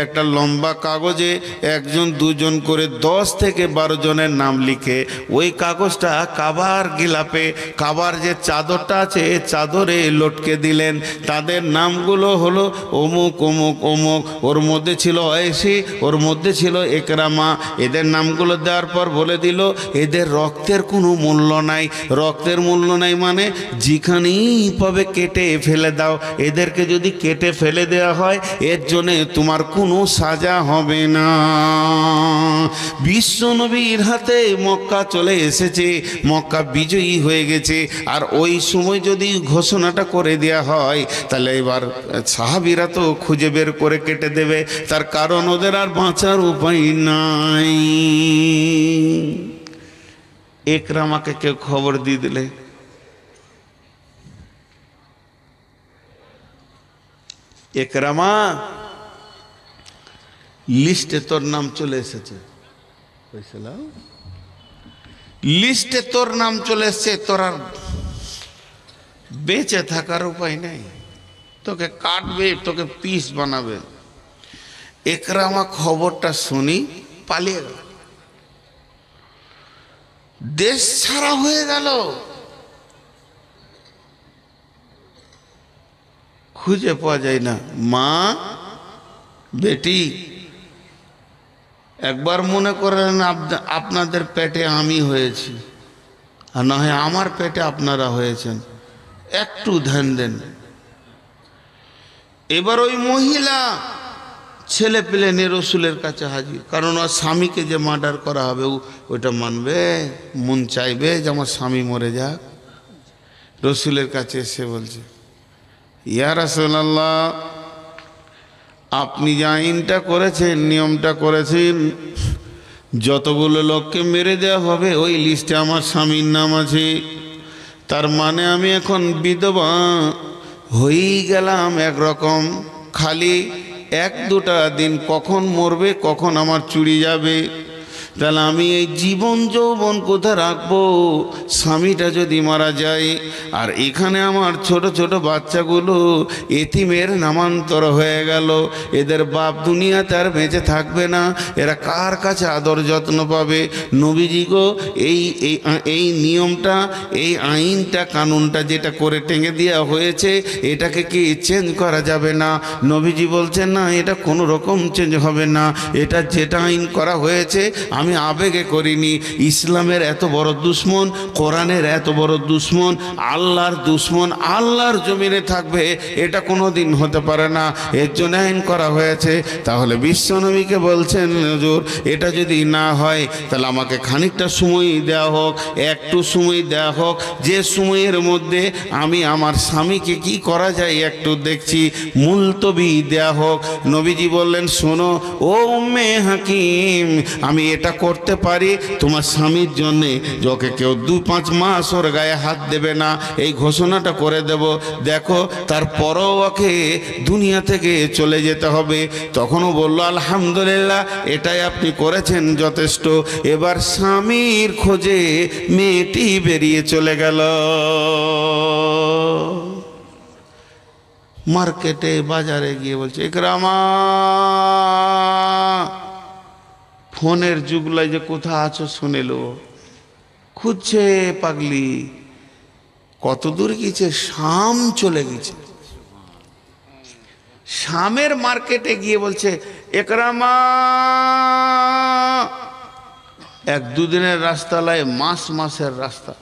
একটা লম্বা কাগজে একজন দুজন করে 10 থেকে 12 জনের নাম লিখে ওই কাগজটা কাবার গিলাপে, কাবার যে চাদরটা আছে চাদরে লটকে দিলেন। তাদের নামগুলো হলো অমুক অমুক অমুক। ওর মধ্যে ছিল আয়েশি, ওর মধ্যে ছিল একরামা। এদের নামগুলো দেওয়ার পর বলে দিল এদের রক্তের কোনো মূল্য নাই। রক্তের মূল্য নাই মানে যেখানেই পাবে কেটে ফেলে দাও। এদেরকে যদি কেটে ফেলে দেওয়া হয় এর জন্যে তোমার কোনো সাজা হবে না। বিশ্ব নবীর হাতে মক্কা চলে এসেছে, মক্কা বিজয়ী হয়ে গেছে। আর ওই সময় যদি ঘোষণাটা করে দেওয়া হয় তাহলে এবার সাহাবীরা তো খুঁজে বের করে কেটে দেবে, তার কারণ ওদের আর বাঁচার উপায় নাই। একরামাকে কেউ খবর দিয়ে দিলে, একরামা লিস্টে তোর নাম চলে এসেছে, লিস্টে তোর নাম চলে এসেছে, তোর আর বেঁচে থাকার উপায় নেই, তোকে কাটবে, তোকে পিস বানাবে। একরামা খবরটা শুনি পালিয়ে গেল, দেশ ছাড়া হয়ে গেল। খুঁজে পাওয়া যায় না। মা বেটি একবার মনে করেন আপনাদের পেটে আমি হয়েছি, আর না হয় আমার পেটে আপনারা হয়েছেন, একটু ধ্যান দেন। এবার ওই মহিলা ছেলে পেলে নিয়ে রসুলের কাছে হাজির, কারণ ওর স্বামীকে যে মার্ডার করা হবে ওইটা মানবে, মন চাইবে যে আমার স্বামী মরে যাক। রসুলের কাছে এসে বলছে, ইয়া রাসূলুল্লাহ, আপনি যে আইনটা করেছেন, নিয়মটা করেছেন, যতগুলো লোককে মেরে দেওয়া হবে ওই লিস্টে আমার স্বামীর নাম আছে। তার মানে আমি এখন বিধবা হয়েই গেলাম একরকম, খালি 1-2টা দিন কখন মরবে কখন আমার চুরি যাবে। তাহলে আমি এই জীবন যৌবন কোথায় রাখবো? স্বামীটা যদি মারা যায় আর এখানে আমার ছোট ছোট বাচ্চাগুলো এতিমের নামান্তর হয়ে গেল, এদের বাপ দুনিয়াতে আর বেঁচে থাকবে না, এরা কার কাছে আদর যত্ন পাবে? নবীজি গো, এই নিয়মটা, এই আইনটা, কানুনটা যেটা করে টেঙে দেওয়া হয়েছে এটাকে কি চেঞ্জ করা যাবে না? নবীজি বলছেন না, এটা কোনো রকম চেঞ্জ হবে না। এটা যেটা আইন করা হয়েছে আমি আবেগে করিনি। ইসলামের এত বড় দুশ্মন, কোরআনের এত বড় দুশ্মন, আল্লাহর দুশ্মন আল্লাহর জমিনে থাকবে এটা কোনো দিন হতে পারে না, এর জন্য আইন করা হয়েছে। তাহলে বিশ্বনবীকে বলছেন হুজুর এটা যদি না হয় তাহলে আমাকে খানিকটা সময় দেওয়া হোক, একটু সময় দেওয়া হোক, যে সময়ের মধ্যে আমি আমার স্বামীকে কি করা যায় একটু দেখছি, মুলতবি দেওয়া হোক। নবীজি বললেন শোনো ও উম্মে হাকিম, আমি এটা করতে পারি তোমার স্বামীর জন্যে, যাকে কেউ 2-5 মাস ওর গায়ে হাত দেবে না এই ঘোষণাটা করে দেব। দেখো তারপরও ওকে দুনিয়া থেকে চলে যেতে হবে। তখনও বলল আলহামদুলিল্লাহ, এটাই আপনি করেছেন যথেষ্ট। এবার স্বামীর খোঁজে মেয়েটি বেরিয়ে চলে গেল। মার্কেটে বাজারে গিয়ে বলছে একরামা, ফোনের যুগলাই যে কোথা আছো শুনেলো, খুঁজছে পাগলি, কত দূর গিয়েছে, শাম চলে গেছে। শামের মার্কেটে গিয়ে বলছে একরামা, 1-2 দিনের রাস্তা লাই মাসের রাস্তা।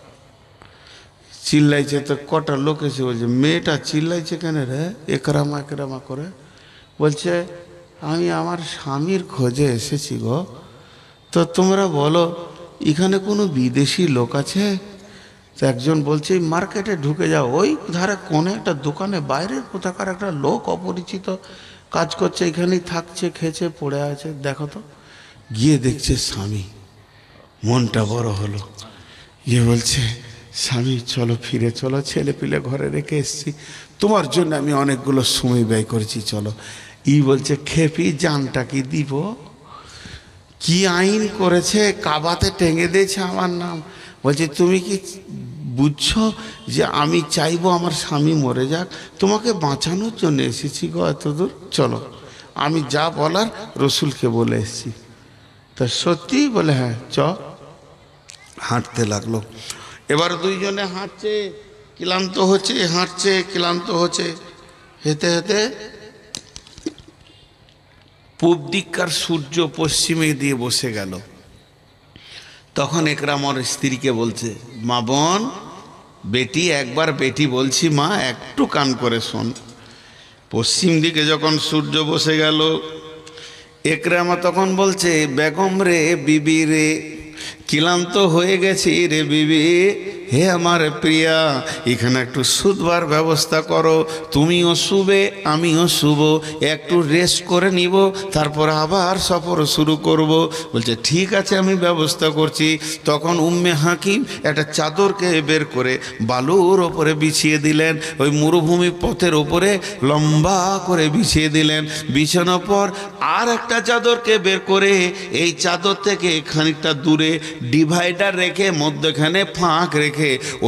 চিল্লাইছে তো কটা লোক এসে বলছে মেয়েটা চিল্লাইছে কেন রে একরামা একরামা করে? বলছে আমি আমার স্বামীর খোঁজে এসেছি গো, তো তোমরা বলো এখানে কোনো বিদেশি লোক আছে? তো একজন বলছে মার্কেটে ঢুকে যাও, ওই ধারে কোনে একটা দোকানে বাইরের কোথাকার একটা লোক অপরিচিত কাজ করছে, এখানেই থাকছে, খেছে পড়ে আছে, দেখো তো। গিয়ে দেখছে স্বামী, মনটা বড় হলো। গিয়ে বলছে স্বামী চলো ফিরে চলো, ছেলে পিলে ঘরে রেখে এসছি, তোমার জন্য আমি অনেকগুলো সময় ব্যয় করেছি, চলো। ই বলছে খেপি জানটা কি দিব? কি আইন করেছে, কাবাতে টেঙে দিয়েছে আমার নাম। বলছে তুমি কি বুঝছো যে আমি চাইবো আমার স্বামী মরে যাক? তোমাকে বাঁচানোর জন্য এসেছি গো এত দূর, চলো আমি যা বলার রসুলকে বলে এসেছি। তা সত্যি বলে হ্যাঁ চ। হাঁটতে লাগলো। এবার দুইজনে হাঁটছে, ক্লান্ত হচ্ছে, হাঁটছে ক্লান্ত হচ্ছে, হেঁটে হেঁটে পূব দিককার সূর্য পশ্চিমে দিয়ে বসে গেল। তখন একরাম ওর স্ত্রীকে বলছে, মা বোন বেটি, একবার বেটি বলছি মা একটু কান করে শোন। পশ্চিম দিকে যখন সূর্য বসে গেল, একরামা তখন বলছে, বেগম রে, বিবি রে, ক্লান্ত হয়ে গেছি রে বিবি, হে আমার প্রিয়া, এখানে একটু শুধবার ব্যবস্থা করো, তুমিও শুবে আমিও শুব, একটু রেস্ট করে নিব, তারপর আবার সফর শুরু করব। বলছে ঠিক আছে আমি ব্যবস্থা করছি। তখন উম্মে হাকিম একটা চাদরকে বের করে বালুর ওপরে বিছিয়ে দিলেন, ওই মরুভূমি পথের ওপরে লম্বা করে বিছিয়ে দিলেন। বিছানোর পর আর একটা চাদরকে বের করে এই চাদর থেকে খানিকটা দূরে ডিভাইডার রেখে মধ্যখানে ফাঁক রেখে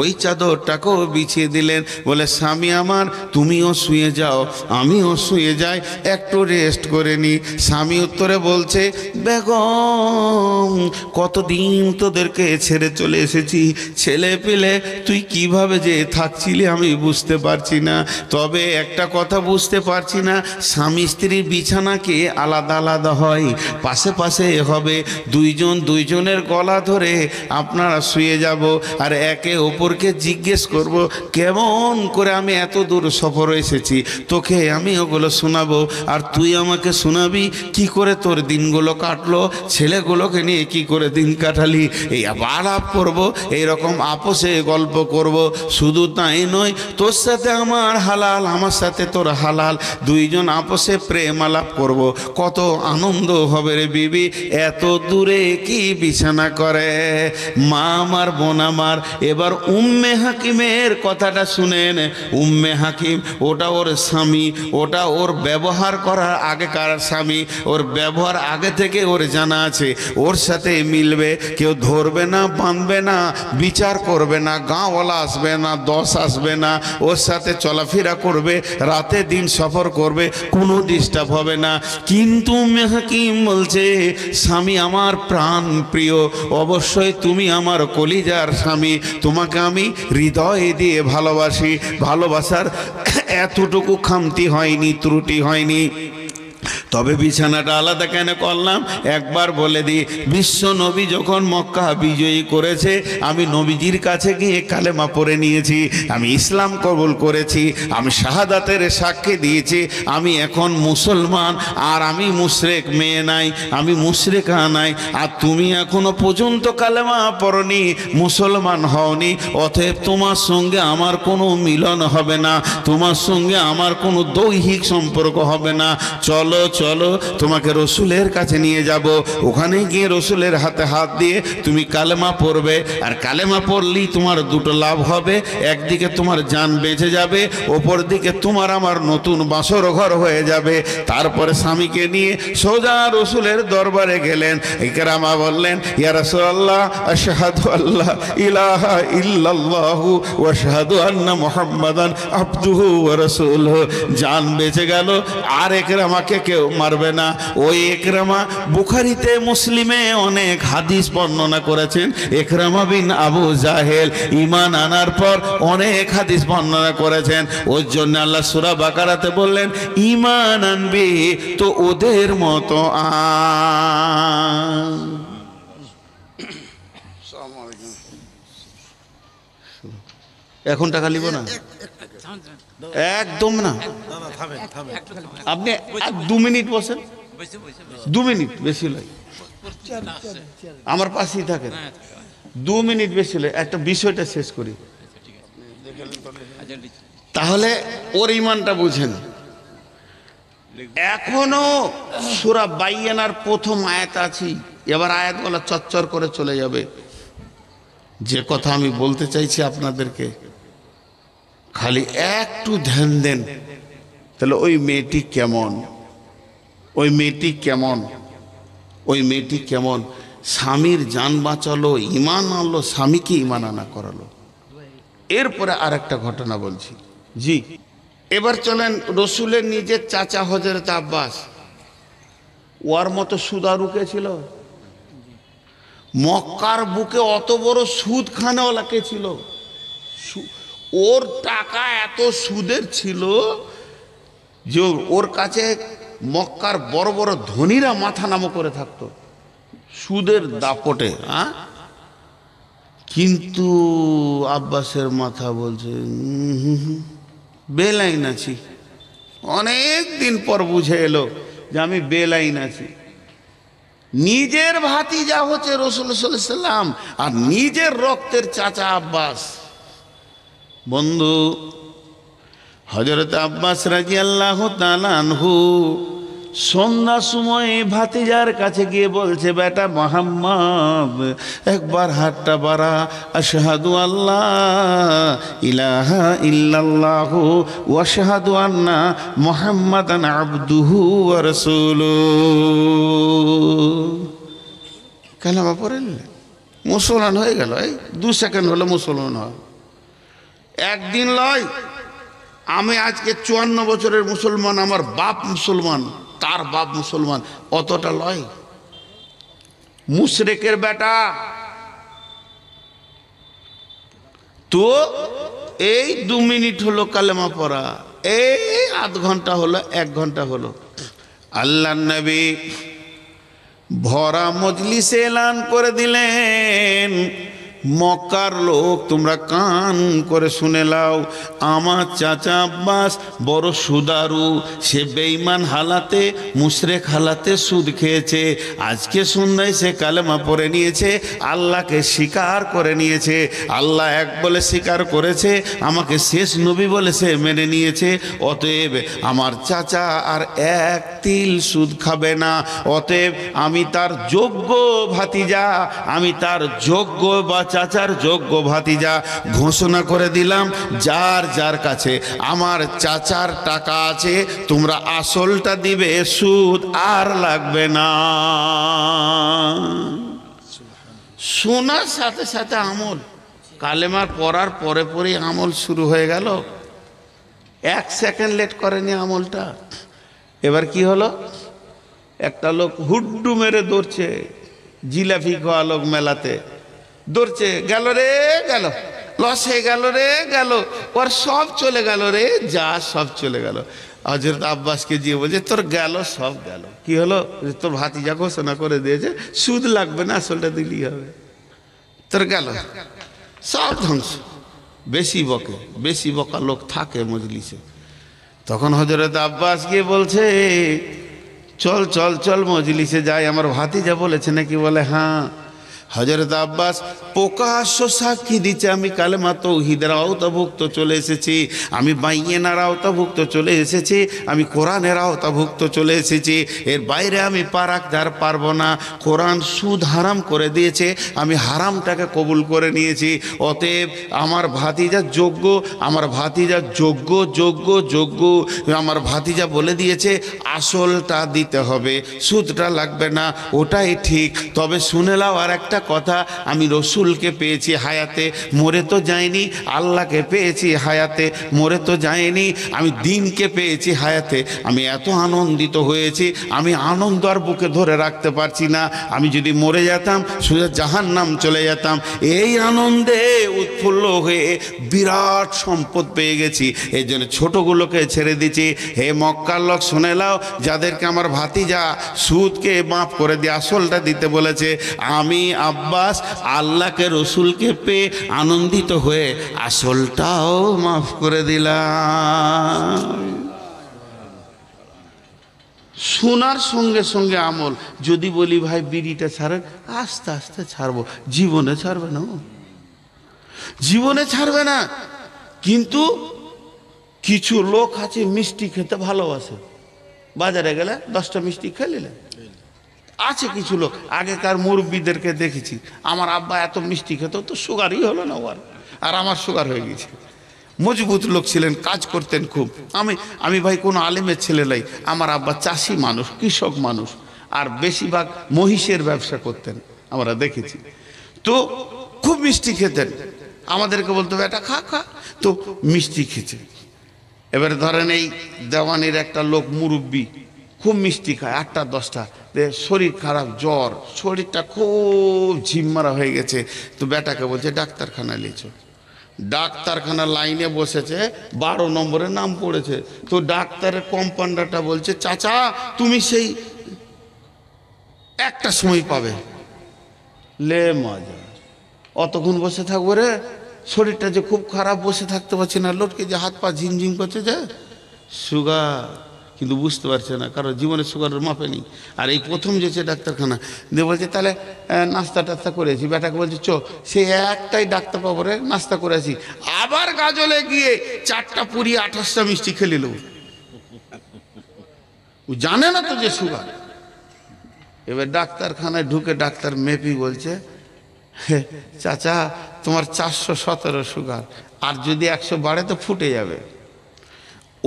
ওই চাদরটাকেও বিছিয়ে দিলেন। বলে স্বামী আমার তুমিও শুয়ে যাও আমিও শুয়ে যাই, একটু রেস্ট করে নি। স্বামী উত্তরে বলছে, বেগম কতদিন তোদেরকে ছেড়ে চলে এসেছি, ছেলে পেলে তুই কিভাবে যে থাকছিলি আমি বুঝতে পারছি না। তবে একটা কথা বুঝতে পারছি না, স্বামী স্ত্রীর বিছানা কি আলাদা আলাদা হয়? পাশে পাশে হবে, দুইজন দুইজনের গলা ধরে আপনারা শুয়ে যাব, আর একে অপরকে জিজ্ঞেস করব কেমন করে আমি এত দূর সফর এসেছি, তোকে আমি ওগুলো শোনাবো আর তুই আমাকে শোনাবি কি করে তোর দিনগুলো কাটলো, ছেলেগুলোকে নিয়ে কি করে দিন কাটালি। এই আলাপ করবো, এইরকম আপোষে গল্প করব। শুধু তাই নয়, তোর সাথে আমার হালাল আমার সাথে তোর হালাল, দুইজন আপোষে প্রেম আলাপ করব। কত আনন্দ হবে রে বিবি, এত দূরে কি বিছানা করে। মা আমার বোন আমার, এবার উম্মে হাকিমের কথাটা শুনেন। উম্মে হাকিম ওটা ওর স্বামী, ওটা ওর ব্যবহার করার আগেকার স্বামী, ওর ব্যবহার আগে থেকে ওর জানা আছে, ওর সাথে মিলবে, কেউ ধরবে না বাঁধবে না, বিচার করবে না, গাঁওয়ালা আসবে না, দশ আসবে না, ওর সাথে চলাফেরা করবে, রাতে দিন সফর করবে, কোনো ডিস্টার্ব হবে না। কিন্তু উম্মে হাকিম বলছে, স্বামী আমার প্রাণ প্রিয়, অবশ্যই তুমি আমার কলিজার স্বামী, তোমাকে আমি হৃদয় দিয়ে ভালোবাসি, ভালোবাসার এতটুকু খামতি হয়নি, ত্রুটি হয়নি। তবে বিছানাটা আলাদা কেন করলাম একবার বলে দিই। বিশ্ব নবী যখন মক্কা বিজয়ী করেছে, আমি নবীজির কাছে গিয়ে কালেমা পড়ে নিয়েছি, আমি ইসলাম কবুল করেছি, আমি শাহাদাতের সাক্ষী দিয়েছি, আমি এখন মুসলমান, আর আমি মুশরিক মেয়ে নাই, আমি মুশরিকা নাই। আর তুমি এখনো পর্যন্ত কালেমা পড়নি, মুসলমান হওনি, অতএব তোমার সঙ্গে আমার কোনো মিলন হবে না, তোমার সঙ্গে আমার কোনো দৈহিক সম্পর্ক হবে না। চলো চলো তোমাকে রসুলের কাছে নিয়ে যাব, ওখানে গিয়ে রসুলের হাতে হাত দিয়ে তুমি কালেমা পড়বে, আর কালেমা পড়লেই তোমার দুটো লাভ হবে, একদিকে তোমার জান বেঁচে যাবে, অপর দিকে তোমার আমার নতুন বাসর ঘর হয়ে যাবে। তারপরে স্বামীকে নিয়ে সোজা রসুলের দরবারে গেলেন। ইকরামা বললেন, ইয়া রাসূলুল্লাহ, আশহাদু আল্লা ইলাহা ইল্লাল্লাহু ওয়া আশহাদু আন্না মুহাম্মাদান আবদুহু ওয়া রাসূলুহু। জান বেঁচে গেল, আর ইকরামাকে কেউ মারবে না। ওই ইকরামা বুখারীতে মুসলিমে অনেক হাদিস বর্ণনা করেছেন। ইকরামা বিন আবু জাহেল ঈমান আনার পর অনেক হাদিস বর্ণনা করেছেন। ওর জন্য আল্লাহ সূরা বাকারাতে বললেন, ঈমান আনবি তো ওদের মতো আন। এখন টাকা নিব না, একদম না, আপনি 2 মিনিট বসেন, 2 মিনিট বেশি লাগে, আমার পাশেই থাকেন, 2 মিনিট বেশি লাগে, একটা বিষয়টা শেষ করি, তাহলে ওর ঈমানটা বুঝেন। এখনো সূরা বাইয়ানার প্রথম আয়াত আছে, এবার আয়াতগুলো চচ্চর করে চলে যাবে। যে কথা আমি বলতে চাইছি আপনাদেরকে, খালি একটু ধ্যান দেন, তাহলে ওই মেয়েটি কেমন, ওই মেয়েটি কেমন, ওই মেয়েটি কেমন স্বামীর জান বাঁচালো, ঈমান আনলো, স্বামীকে ঈমান আনা করালো। এরপরে আর একটা ঘটনা বলছি। জি, এবার চলেন রসুলের নিজের চাচা হযরত আব্বাস, ওর মতো সুদারুকে ছিল? মক্কার বুকে অত বড় সুদখানাওয়ালা কে ছিল? ওর টাকা এত সুদের ছিল যে ওর কাছে মক্কার বড় বড় ধনীরা মাথা নামো করে থাকতো সুদের দাপটে। কিন্তু আব্বাসের মাথা বলছে বেলাইন আছি। অনেক দিন পর বুঝে এলো যে আমি বেলাইন আছি। নিজের ভাতিজা হচ্ছে রাসূল সাল্লাল্লাহু আলাইহি সাল্লাম আর নিজের রক্তের চাচা আব্বাস। বন্ধু, হযরত আব্বাস রাদিয়াল্লাহু তাআলা আনহু সন্ধ্যার সময় ভাতিজার কাছে গিয়ে বলছে, বেটা মুহাম্মদ একবার হাতটা বাড়া, আশহাদু আল্লাহ ইলাহা ইল্লাল্লাহু ওয়া আশহাদু আন্না মুহাম্মাদান আবদুহু ওয়া রাসূলুহু। কালেমা পড়ে নিলে মুসলমান হয়ে গেল। এই 2 সেকেন্ড হলো মুসলমান হয়। একদিন লয়। আমি আজকে 54 বছরের মুসলমান, আমার বাপ মুসলমান, তার বাপ মুসলমান, অতটা লয়। মুশরিকের বেটা তো এই 2 মিনিট হলো কালেমা পড়া, এই আধ ঘন্টা হলো, 1 ঘন্টা হলো। আল্লাহর নবী ভরা মজলিসে এলান করে দিলেন, মক্কার লোক তোমরা কান করে শুনে লাও, আমার চাচা আব্বাস বড় সুদারু, সে বেঈমান হালাতে মুশরিক হালাতে সুদ খেয়েছে। আজকে সন্ধ্যায় সে কালেমা পড়ে নিয়েছে, আল্লাহকে স্বীকার করে নিয়েছে। আল্লাহ এক বলে স্বীকার করেছে, আমাকে শেষ নবী বলে সে মেনে নিয়েছে। অতএব আমার চাচা আর 1 তিল সুদ খাবে না। অতএব আমি তার যোগ্য ভাতিজা, আমি তার যোগ্য বা চাচার যোগ্য ভাতিজা। ঘোষণা করে দিলাম, যার যার কাছে আমার চাচার টাকা আছে তোমরা আসলটা দিবে, সুদ আর লাগবে না। শোনার সাথে সাথে আমল, কালেমার পড়ার পরে পরেই আমল শুরু হয়ে গেল। 1 সেকেন্ড লেট করেনি আমলটা। এবার কি হলো, একটা লোক হুড্ডু মেরে দৌড়ছে, জিলাপি খাওয়া লোক মেলাতে দৌড়ছে, গেল রে গেল, লস হয়ে গেল রে গেল, ওর সব চলে গেল রে, যা সব চলে গেল। হযরত আব্বাসকে দিয়ে বলছে, তোর গেল সব গেল। কি হলো, তোর ভাতিজা ঘোষণা করে দিয়েছে সুদ লাগবে না, আসলটা দিলেই হবে, তোর গেল সব ধ্বংস। বেশি বকে, বেশি বকা লোক থাকে মজলিসে। তখন হযরত আব্বাস গিয়ে বলছে, চল চল চল মজলিসে যাই, আমার ভাতিজা বলেছে নাকি? বলে হ্যাঁ। হযরত আব্বাস প্রকাশ্য সাক্ষী দিচ্ছে, আমি কালেমা তাওহীদের আওতাভুক্ত চলে এসেছি, আমি বাইয়েনার আওতাভুক্ত চলে এসেছি, আমি কোরআনের আওতাভুক্ত চলে এসেছি, এর বাইরে আমি পা রাখতে আর পারবো না। কোরআন সুদ হারাম করে দিয়েছে, আমি হারামটাকে কবুল করে নিয়েছি। অতএব আমার ভাতিজা যোগ্য, আমার ভাতিজা যোগ্য যোগ্য যোগ্য। আমার ভাতিজা বলে দিয়েছে আসলটা দিতে হবে, সুদটা লাগবে না, ওটাই ঠিক। তবে শুনে নাও আর একটা কথা, আমি রসুলকে পেয়েছি হায়াতে, মরে তো যায়নি। আল্লাহকে পেয়েছি হায়াতে, মরে তো যায়নি। আমি দিনকে পেয়েছি হায়াতে, আমি এত আনন্দিত হয়েছি, আমি আনন্দ আর বুকে ধরে রাখতে পারছি না। আমি যদি মরে যেতাম সোজা জাহান্নাম চলে যেতাম। এই আনন্দে উৎফুল্ল হয়ে বিরাট সম্পদ পেয়ে গেছি, এই জন্য ছোটগুলোকে ছেড়ে দিচ্ছি। হে মক্কার লোক শুনে নাও, যাদেরকে আমার ভাতিজা সুদকে মাফ করে দিয়ে আসলটা দিতে বলেছে, আমি আব্বাস আল্লাহকে রসুলকে পেয়ে আনন্দিত হয়ে আসলটাও মাফ করে দিলাম। শোনার সঙ্গে সঙ্গে আমল। যদি বলি ভাই বিড়িটা ছাড়েন, আস্তে আস্তে ছাড়বো, জীবনে ছাড়বে না, জীবনে ছাড়বে না। কিন্তু কিছু লোক আছে মিষ্টি খেতে ভালোবাসে, বাজারে গেলে 10টা মিষ্টি খেয়ে নিলে। আছে কিছু লোক, আগেকার মুরব্বীদেরকে দেখেছি, আমার আব্বা এত মিষ্টি খেত তো সুগারই হলো না ওর, আর আমার সুগার হয়ে গেছে। মজবুত লোক ছিলেন, কাজ করতেন খুব। আমি ভাই কোনো আলেমের ছেলে নাই, আমার আব্বা চাষি মানুষ, কৃষক মানুষ। আর বেশিরভাগ মহিষের ব্যবসা করতেন, আমরা দেখেছি। তো খুব মিষ্টি খেতেন, আমাদেরকে বলতো বেটা খা খা, তো মিষ্টি খেছে। এবারে ধরেন এই দেওয়ানির একটা লোক মুরব্বী, খুব মিষ্টি খায়, 8টা 10টা, শরীর খারাপ, জ্বর, শরীরটা খুব ঝিমমারা হয়ে গেছে। তো বেটাকে বলছে ডাক্তারখানায় লিচো। ডাক্তারখানা লাইনে বসেছে, 12 নম্বরের নাম পড়েছে। তো ডাক্তারের কম্পাউন্ডারটা বলছে চাচা তুমি সেই 1টার সময় পাবে। লে মজা, অতক্ষণ বসে থাকবো রে, শরীরটা যে খুব খারাপ, বসে থাকতে পারছি না, লটকে যে হাত পা ঝিমঝিম করছে, যে সুগার, কিন্তু বুঝতে পারছে না, কারণ জীবনে সুগারের মাপে নেই। আর এই প্রথম যেছে ডাক্তারখানা দিয়ে বলছে তাহলে নাস্তা টাস্তা করেছি। বেটাকে বলছে চো, সে একটাই ডাক্তার পাবো রে, নাস্তা করেছি। আবার গাজলে গিয়ে 4টা পুরি 28টা মিষ্টি খেলিল। ও জানে না তো যে সুগার। এবার ডাক্তারখানায় ঢুকে ডাক্তার মেপি বলছে চাচা তোমার 417 সুগার, আর যদি 100 বাড়ে তো ফুটে যাবে।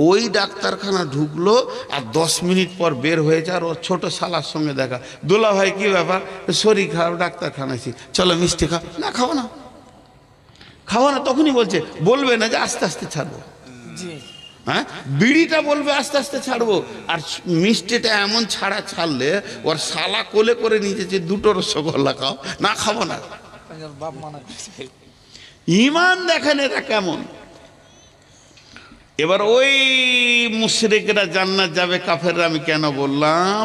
ওই ডাক্তারখানা ঢুকলো, আর 10 মিনিট পর বের হয়েছে, আর ওর ছোট শালার সঙ্গে দেখা। দুলা ভাই কি ব্যাপার? শরীর খারাপ, ডাক্তারখানায় চলো মিষ্টি খাও। না খাবো না, খাবো না। তখনই বলছে বলবে না যে আস্তে আস্তে ছাড়বো, হ্যাঁ বিড়িটা বলবে আস্তে আস্তে ছাড়বো, আর মিষ্টিটা এমন ছাড়লে ওর শালা কোলে করে নিয়েছে 2টো রসগোল্লা খাও, না খাবো না। ইমান দেখেন এরা কেমন। এবার ওই মুশরিকরা জান্নাত যাবে, কাফেররা। আমি কেন বললাম,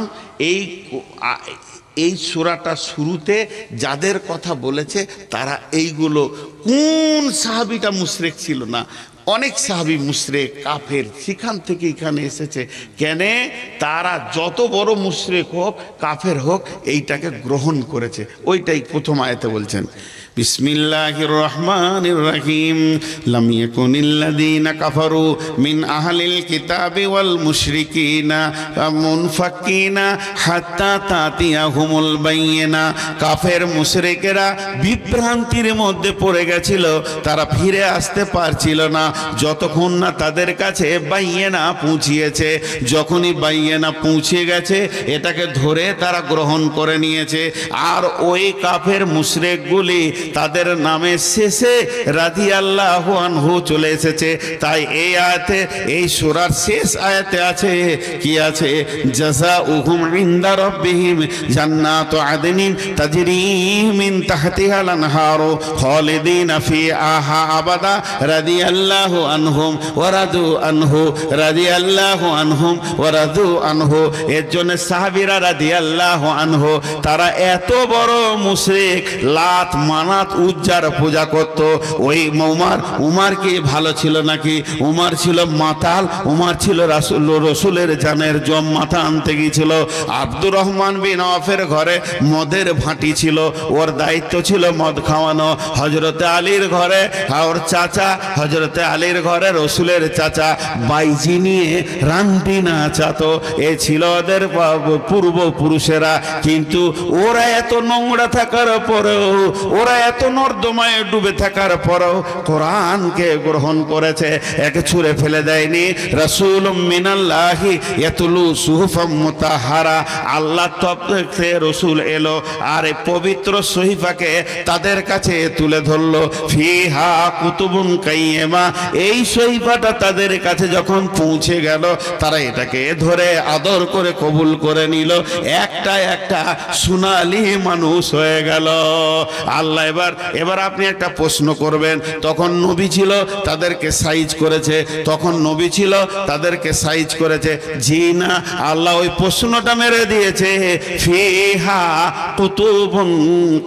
এই সূরাটা শুরুতে যাদের কথা বলেছে তারা এইগুলো, কোন সাহাবীটা মুশরিক ছিল না? অনেক সাহাবী মুশরিক কাফের, সেখান থেকে এখানে এসেছে। কেন? তারা যত বড় মুশরিক হোক, কাফের হোক, এইটাকে গ্রহণ করেছে। ওইটাই প্রথম আয়াতে বলছেন, বিসমিল্লাহির রহমানির রহিম, লাম ইয়াকুনিল্লাযীনা কাফারু মিন আহলিল কিতাবি ওয়াল মুশরিকিনা মুনফাকিনা হাত্তা তাতিয়াহুমুল বাইয়িনা। কাফের মুশরিকেরা বিভ্রান্তির মধ্যে পড়ে গেছিল, তারা ফিরে আসতে পারছিল না যতক্ষণ না তাদের কাছে বাইয়িনা পৌঁছিয়েছে। যখনই বাইয়িনা পৌঁছে গেছে, এটাকে ধরে তারা গ্রহণ করে নিয়েছে। আর ওই কাফের মুশরিকগুলি তাদের নামের শেষে রাদিয়াল্লাহু আনহু চলে এসেছে। তাই এই আয়াতে, এই সূরার শেষ আয়াতে আছে কি আছে? জাযাউহুম ইনদা রাব্বিহিম জান্নাতু আদনিন তাজরি মিন তাহতিহাল আনহারু খালিদিনা ফিহা আবাদা রাদিয়াল্লাহু আনহুম ওয়া রাদু আনহু, রাদিয়াল্লাহু আনহুম ওয়া রাদু আনহু। এর জন্য সাহাবীরা রাদিয়াল্লাহু আনহু, তারা এত বড় মুশরিক, লাত মানাত উজ্জার পূজা করত। ওই উমার কি ভালো ছিল নাকি? উমার ছিল মাতাল, উমার ছিল রসুলের জানের জম মাথা আনতে গিয়েছিল। আব্দুর রহমান বিন আওফের ঘরে মদের ভাঁটি ছিল, ওর দায়িত্ব ছিল মদ খাওয়ানো। হযরতে আলীর ঘরে, ওর চাচা হযরতে আলীর ঘরে রসুলের চাচা বাইজি নিয়ে রান্ডি নাচাতো। এ ছিল ওদের পূর্বপুরুষেরা। কিন্তু ওরা এত নোংরা থাকার পরেও, ওরা এত নর্দমায় ডুবে থাকার পরেও কোরআনকে গ্রহণ করেছে, একে ছুঁড়ে ফেলে দেয়নি। রাসূলুম মিনাল্লাহি ইয়াতলু সুহুফাম মুতাহহারা, আল্লাহ তরফ থেকে রসুল এলো, আর এই পবিত্র সহিফাকে তাদের কাছে তুলে ধরলো। ফিহা কুতুবুন কাইয়্যিমা, এই সহিফাটা তাদের কাছে যখন পৌঁছে গেল, তারা এটাকে ধরে আদর করে কবুল করে নিল। একটা একটা সোনালি মানুষ হয়ে গেল। আল্লাহ এবার আপনি একটা প্রশ্ন করবেন, তখন নবী ছিল তাদেরকে সাইজ করেছে, তখন নবী ছিল তাদেরকে সাইজ করেছে? জি না, আল্লাহ ওই প্রশ্নটা মেরে দিয়েছে, ফিহা কুতুবুন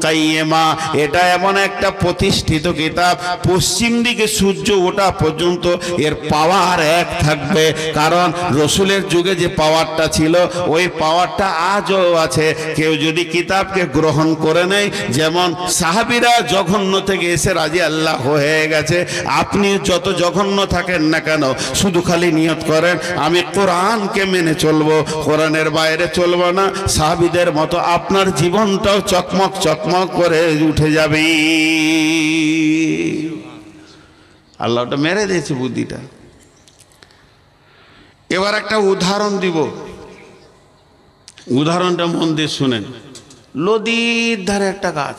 কাইয়্যিমা। এটা এমন একটা প্রতিষ্ঠিত কিতাব, পশ্চিম দিকে সূর্য ওঠা পর্যন্ত এর পাওয়ার এক থাকবে। কারণ রসুলের যুগে যে পাওয়ারটা ছিল, ওই পাওয়ারটা আজও আছে। কেউ যদি কিতাবকে গ্রহণ করে নেয়, যেমন সাহাবীরা জঘন্য থেকে এসে রাদিয়াল্লাহ হয়ে গেছে, আপনি যত জঘন্য থাকেন না কেন, শুধু খালি নিয়ত করেন আমি কোরআনকে মেনে চলবো, কোরআনের বাইরে চলবো না, সাহাবীদের মতো আপনার জীবনটাও চকমক চকমক করে উঠে যাবে। আল্লাহ ওটা মেরে দিয়েছে বুদ্ধিটা। এবার একটা উদাহরণ দিব। উদাহরণটা মন দিয়ে শুনেন। নদীর ধারে একটা গাছ,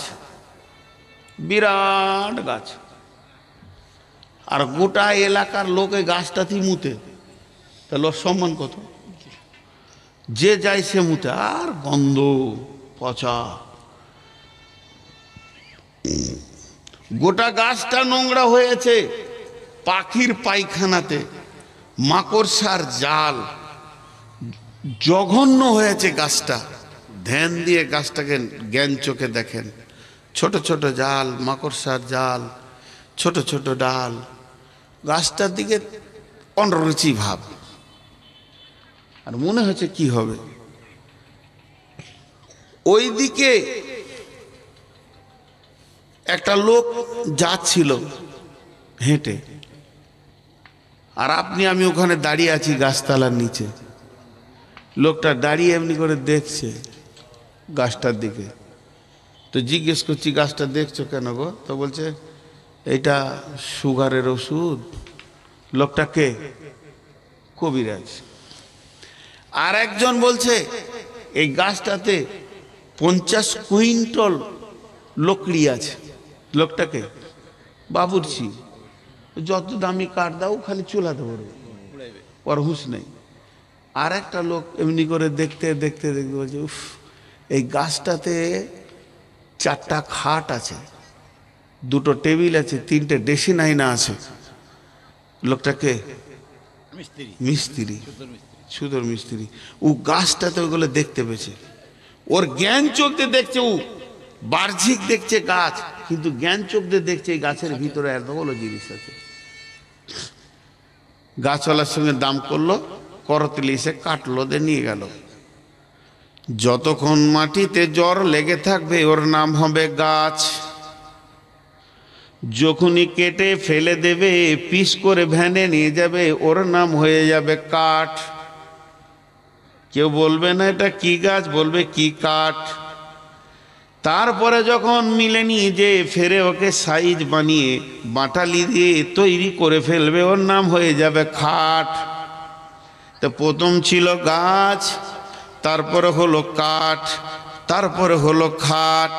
বিরাট গাছ, আর গোটা এলাকার লোক এই গাছটাতেই মুতে, তাহলে ওর সম্মান কত? যে যায় সে মুতে, আর গন্ধ পচা, গোটা গাছটা নোংরা হয়েছে পাখির পায়খানাতে, মাকড়সার জাল, জঘন্য হয়েছে গাছটা। ধ্যান দিয়ে গাছটাকে জ্ঞান চোখে দেখেন, ছোট ছোট জাল, মাকড়সার জাল, ছোট ছোট ডাল, গাছটার দিকে অনরুচি ভাব, আর মনে হচ্ছে কি হবে। ওই দিকে একটা লোক যাচ্ছিল হেঁটে, আর আপনি আমি ওখানে দাঁড়িয়ে আছি গাছতলার নিচে। লোকটা দাঁড়িয়ে এমনি করে দেখছে গাছটার দিকে। তো জিজ্ঞেস করছি, গাছটা দেখছো কেন গো? তো বলছে এটা সুগারের ওষুধ। লোকটা কে? কবিরাজ। আর একজন বলছে এই গাছটাতে 50 কুইন্টাল লকড়ি আছে। লোকটাকে বাবুর্চি, যত দামি কাঠ দাও খালি চুলাতে পড়বে, ওর হুঁশ নেই। আর একটা লোক এমনি করে দেখতে দেখতে দেখতে বলছে, উফ, এই গাছটাতে 4টা খাট আছে, 2টো টেবিল আছে, 3টে ড্রেসিং আয়না আছে। লোকটাকে মিস্ত্রি, সুদর মিস্ত্রি। ও গাছটাতে ওগুলো দেখতে পেয়েছে, ওর জ্ঞান চোখ দিয়ে দেখছে। ও বাহ্যিক দেখছে গাছ, কিন্তু জ্ঞান চোখ দিয়ে দেখছে এই গাছের ভিতরে এতগুলো জিনিস আছে। গাছওয়ালার সঙ্গে দাম করলো, করতলি এসে কাটলো, দিয়ে নিয়ে গেল। যতক্ষণ মাটিতে জ্বর লেগে থাকবে ওর নাম হবে গাছ। যখনই কেটে ফেলে দেবে, পিস করে ভ্যানে নিয়ে যাবে, ওর নাম হয়ে যাবে কাঠ। কেউ বলবে না এটা কি গাছ, বলবে কি কাঠ। তারপরে যখন মিলে নিয়ে যে ফেরে ওকে সাইজ বানিয়ে বাটালি দিয়ে তৈরি করে ফেলবে, ওর নাম হয়ে যাবে খাট। তো প্রথম ছিল গাছ, তারপরে হলো কাঠ, তারপরে হলো খাট।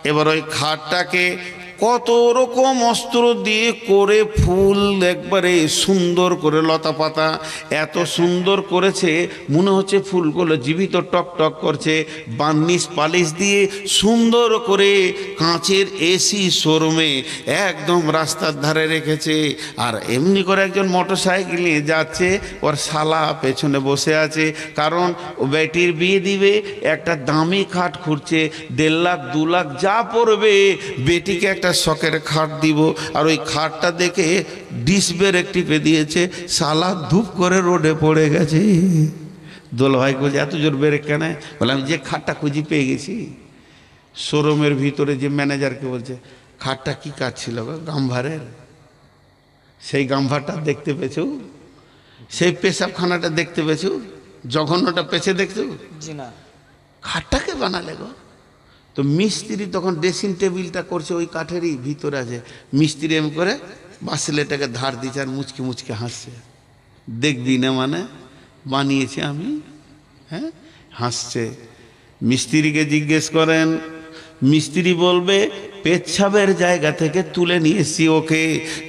এবার ওই খাটটাকে কত রকম অস্ত্র দিয়ে করে ফুল একবারে সুন্দর করে লতা পাতা এত সুন্দর করেছে, মনে হচ্ছে ফুলগুলো জীবিত, টক টক করছে। বার্নিশ পালিশ দিয়ে সুন্দর করে কাঁচের এসি শোরুমে একদম রাস্তার ধারে রেখেছে। আর এমনি করে একজন মোটর সাইকেল নিয়ে যাচ্ছে, ওর শালা পেছনে বসে আছে, কারণ ও বেটির বিয়ে দিবে, একটা দামি খাট খুঁড়ছে। 1.5 লাখ 2 লাখ যা পড়বে, বেটিকে একটা শখের খাট দিব। আর ওই খাটটা দেখে ডিস ব্রেক টিপে দিয়েছে, শালা ধূপ করে রোডে পড়ে গেছে। দোল ভাই বলছে এত জোর ব্রেক কেন? বলে আমি যে খাটটা খুঁজি পেয়ে গেছি। শোরুমের ভিতরে যে ম্যানেজারকে বলছে, খাটটা কি কাঠ ছিল গো? গাম্ভারের। সেই গাম্ভারটা দেখতে পেয়েছো? সেই পেশাবখানাটা দেখতে পেয়েছো? জঘন্যটা পেছে দেখছো? জি না। খাটটাকে বানালে গো। তো মিস্ত্রি তখন ড্রেসিং টেবিলটা করছে ওই কাঠেরই ভিতরে আছে। মিস্ত্রি এম করে বাসলেটাকে ধার দিচ্ছে আর মুচকে মুচকে হাসছে। দেখবি না মানে বানিয়েছি আমি, হ্যাঁ, হাসছে। মিস্ত্রিকে জিজ্ঞেস করেন, মিস্ত্রি বলবে পেচ্ছাবের জায়গা থেকে তুলে নিয়েছি ওকে,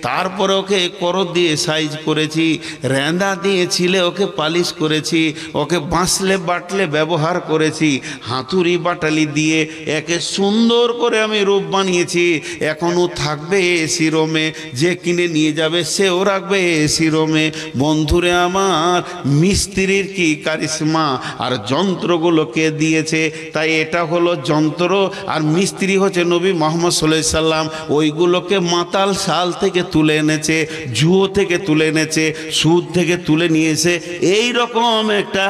তারপরে ওকে করত দিয়ে সাইজ করেছি, রেঁদা দিয়ে ছিলে ওকে পালিশ করেছি, ওকে বাঁশলে বাটলে ব্যবহার করেছি, হাতুড়ি বাটালি দিয়ে একে সুন্দর করে আমি রূপ বানিয়েছি। এখনও থাকবে এসি রুমে, যে কিনে নিয়ে যাবে সেও রাখবে এসি রুমে। বন্ধুরে আমার, মিস্ত্রির কি কারিশমা, আর যন্ত্রগুলো কে দিয়েছে? তাই এটা হলো যন্ত্র, আর মিস্ত্রি হচ্ছে নবী মুহাম্মদ সাল্লাল্লাহু আলাইহি সাল্লাম। ওইগুলোকে মাতাল শাল থেকে তুলে এনেছে, জুয়ো থেকে তুলে এনেছে, সুদ থেকে তুলে নিয়েছে। এই রকম একটা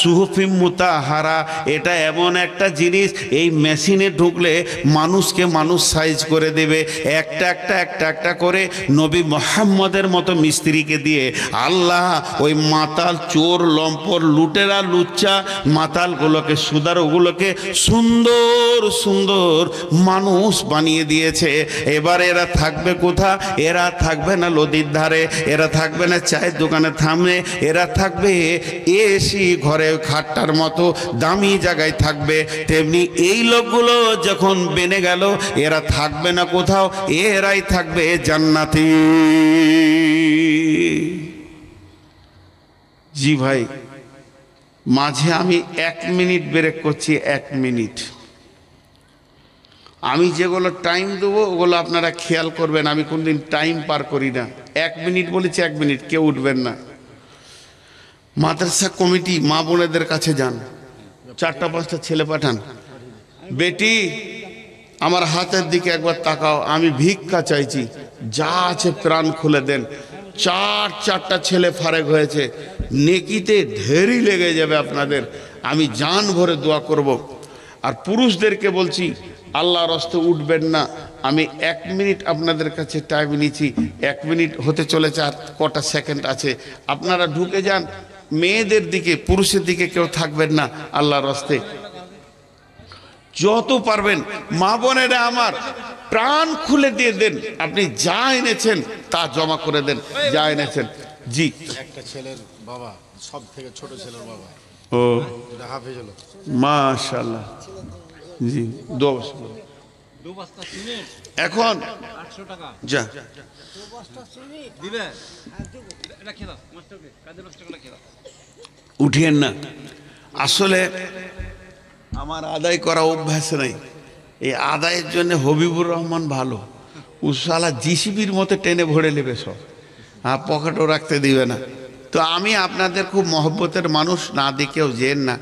সুহফি মুতাহারা, এটা এমন একটা জিনিস, এই মেশিনে ঢুকলে মানুষকে মানুষ সাইজ করে দেবে। একটা একটা একটা একটা করে নবী মুহাম্মদের মতো মিস্ত্রিকে দিয়ে আল্লাহ ওই মাতাল, চোর, লম্পট, লুটেরা, লুচ্চা মাতালগুলোকে, সুদার, ওগুলোকে সুন্দর সুন্দর মানুষ বানিয়ে দিয়েছে। এবার এরা থাকবে কোথা? এরা থাকবে না নদীর ধারে, এরা থাকবে না চায়ের দোকানে থামে, এরা থাকবে এসি ঘরে খাটটার মতো দামি জায়গায় থাকবে। তেমনি এই লোকগুলো যখন বেনে গেল, এরা থাকবে না কোথাও, এরাই থাকবে জান্নাতি। জি ভাই, মাঝে আমি 1 মিনিট ব্রেক করছি, 1 মিনিট। আমি যেগুলো টাইম দেবো ওগুলো আপনারা খেয়াল করবেন, আমি কোনদিন টাইম পার করি না। 1 মিনিট বলেছি, 1 মিনিট, কেউ উঠবেন না। মাদ্রাসা কমিটি মা বোনেদের কাছে যান, 4-5টা ছেলে পাঠান, বেটি আমার হাতের দিকে একবার তাকাও, আমি ভিক্ষা চাইছি, যা আছে প্রাণ খুলে দেন। 4টা ছেলে ফারেক হয়েছে, নেকিতে ঢেরি লেগে যাবে আপনাদের, আমি জান ভরে দোয়া করব। আর পুরুষদেরকে বলছি আল্লাহর রাস্তে উঠবেন না। আমি 1 মিনিট আপনাদের কাছে টাইম নিচ্ছি, 1 মিনিট হতে চলেছে, আর কটা সেকেন্ড আছে, আপনারা ঢুকে যান। মেয়েদের দিকে, পুরুষের দিকে কেউ থাকবেন না আল্লাহর রাস্তে। যত পারবেন মা বোনেরা আমার প্রাণ খুলে দিয়ে দেন, আপনি যা এনেছেন তা জমা করে দেন, যা এনেছেন। জি, একটা ছেলের বাবা, সব থেকে ছোট ছেলের বাবা, ও এটা হাফেজ হলো, মাশাআল্লাহ। জি, এখন 800 টাকা যা দিবে, এটা খেলা মাস্টারকে কাদের 5 টাকা খেলা উঠিয়েন না। আসলে আমার আদায় করা অভ্যাস নেই, এই আদায়ের জন্য হবিবুর রহমান ভালো, উসালা জিসিবির মতো টেনে ভরে নেবে সব, আর পকেটও রাখতে দিবে না। তো আমি আপনাদের খুব মহব্বতের মানুষ, না দেখেও যেন না,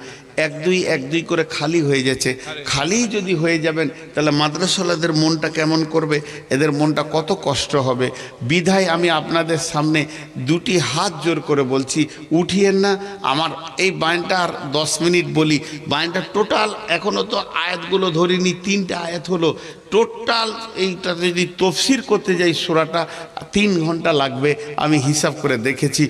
1-2 করে খালি হয়ে যাচ্ছে। খালি যদি হয়ে যাবেন তাহলে মাদ্রাসাওয়ালাদের মনটা কেমন করবে, এদের মনটা কত কষ্ট হবে। বিধায় আমি আপনাদের সামনে 2টি হাত জোর করে বলছি, উঠিয়েন না। আমার এই বায়ানটা আর 10 মিনিট বলি, বায়ানটা টোটাল এখনও তো আয়াতগুলো ধরিনি, 3টে আয়াত হলো টোটাল। এইটা যদি তফসির করতে যাই সূরাটা 3 ঘন্টা লাগবে, আমি হিসাব করে দেখেছি।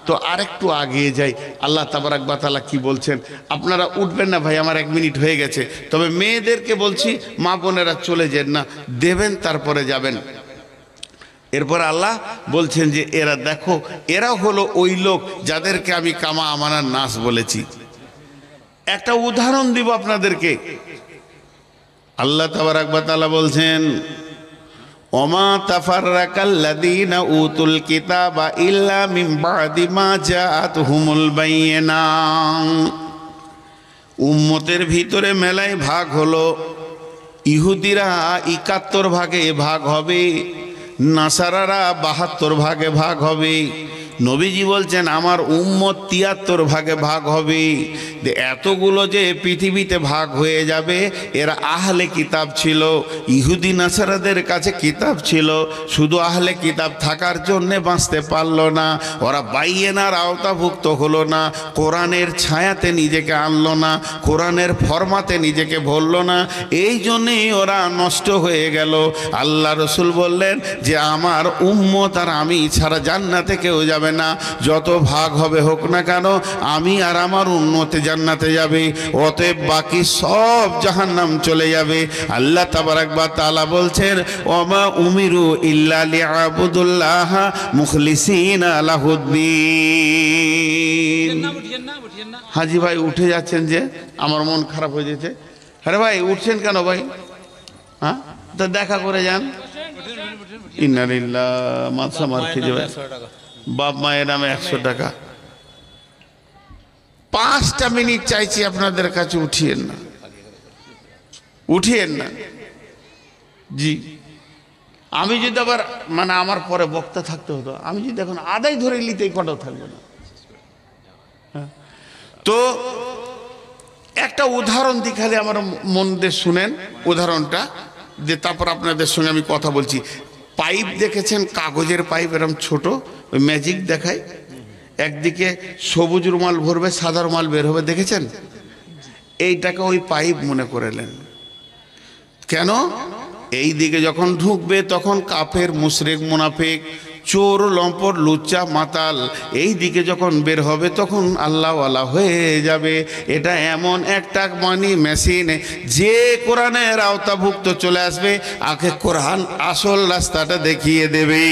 তো আরেকটু আগিয়ে যাই, আল্লাহ তাবারাক ওয়া তাআলা কি বলছেন। আপনারা উঠবেন না ভাই, আমার 1 মিনিট হয়ে গেছে। তবে মেয়েদেরকে বলছি, মা বোনেরা চলে যান না, দেবেন তারপরে যাবেন। এরপর আল্লাহ বলছেন যে এরা দেখো, এরা হলো ওই লোক যাদেরকে আমি কামা আমানার নাস বলেছি। একটা উদাহরণ দিব আপনাদেরকে। আল্লাহ তাবারাক ওয়া তাআলা বলছেন, ওমা তাফাররাকাল্লাযীনা উতুল কিতাবা ইল্লা মিন বাদি মা জাআতহুমুল বায়িনাত। উম্মতের ভিতরে মেলায় ভাগ হলো, ইহুদিরা 71 ভাগে ভাগ হবে, নাসারারা 72 ভাগে ভাগ হবে। নবীজি বলছেন আমার উম্মত 73 ভাগে ভাগ হবে। এতগুলো যে পৃথিবীতে ভাগ হয়ে যাবে, এরা আহলে কিতাব ছিল, ইহুদি নাসারাদের কাছে কিতাব ছিল, শুধু আহলে কিতাব থাকার জন্যে বাঁচতে পারল না, ওরা বাইয়েনার আওতাভুক্ত হলো না, কোরআনের ছায়াতে নিজেকে আনলো না, কোরআনের ফরমাতে নিজেকে ভরলো না, এই জন্যেই ওরা নষ্ট হয়ে গেল। আল্লাহ রসুল বললেন যে আমার উম্মত আর আমি ছাড়া জান্নাতে কেউ যাবে না, যত ভাগ হবে হোক না কেন, আমি আর আমার উম্মতে জান্নাতে যাবে, অতএব বাকি সব জাহান্নাম চলে যাবে। আল্লাহ তাবারাক ওয়া তাআলা বলছেন, ওমা উমিরু ইল্লা লিয়াবুদুল্লাহ মুখলিসিনা লাহুদ্দিন। হাজি ভাই উঠে যাচ্ছেন যে, আমার মন খারাপ হয়ে যেতে। আরে ভাই উঠছেন কেন ভাই? হ্যাঁ, তো দেখা করে যান। ইন্না লিল্লাহি মাসা মার খেয়ে যাবে, বাপ মায়ের নামে 100 টাকা। 5টা মিনিট চাইছি আপনাদের কাছে, উঠিয়েন না, উঠিয়েন না। জি, আমি যদি আবার মানে আমার পরে বক্তা থাকতে হতো, আমি যদি এখন আদায় ধরে নিতে কটাও থাকবে না। তো একটা উদাহরণ দিই, খালি আমার মন দিয়ে শুনেন উদাহরণটা, যে তারপর আপনাদের সঙ্গে আমি কথা বলছি। পাইপ দেখেছেন, কাগজের পাইপ, এরকম ছোট, ওই ম্যাজিক দেখায়, একদিকে সবুজ রুমাল ভরবে, সাদা রুমাল বের হবে, দেখেছেন? এইটাকে ওই পাইপ মনে করেলেন। কেন? এই দিকে যখন ঢুকবে তখন কাফের, মুশরিক, মুনাফিক চোর লম্পট লুচ্চা মাতাল এই দিকে যখন বের হবে তখন আল্লাহওয়ালা হয়ে যাবে। এটা এমন একটা মানি মেশিন যে কোরআনের আওতাভুক্ত চলে আসবে, আগে কোরআন আসল রাস্তাটা দেখিয়ে দেবে।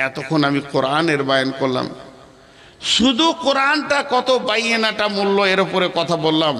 এতক্ষণ আমি কোরআনের বায়ান করলাম, শুধু কোরআনটা কত বাইয়েনাটা মূল্য এর উপরে কথা বললাম।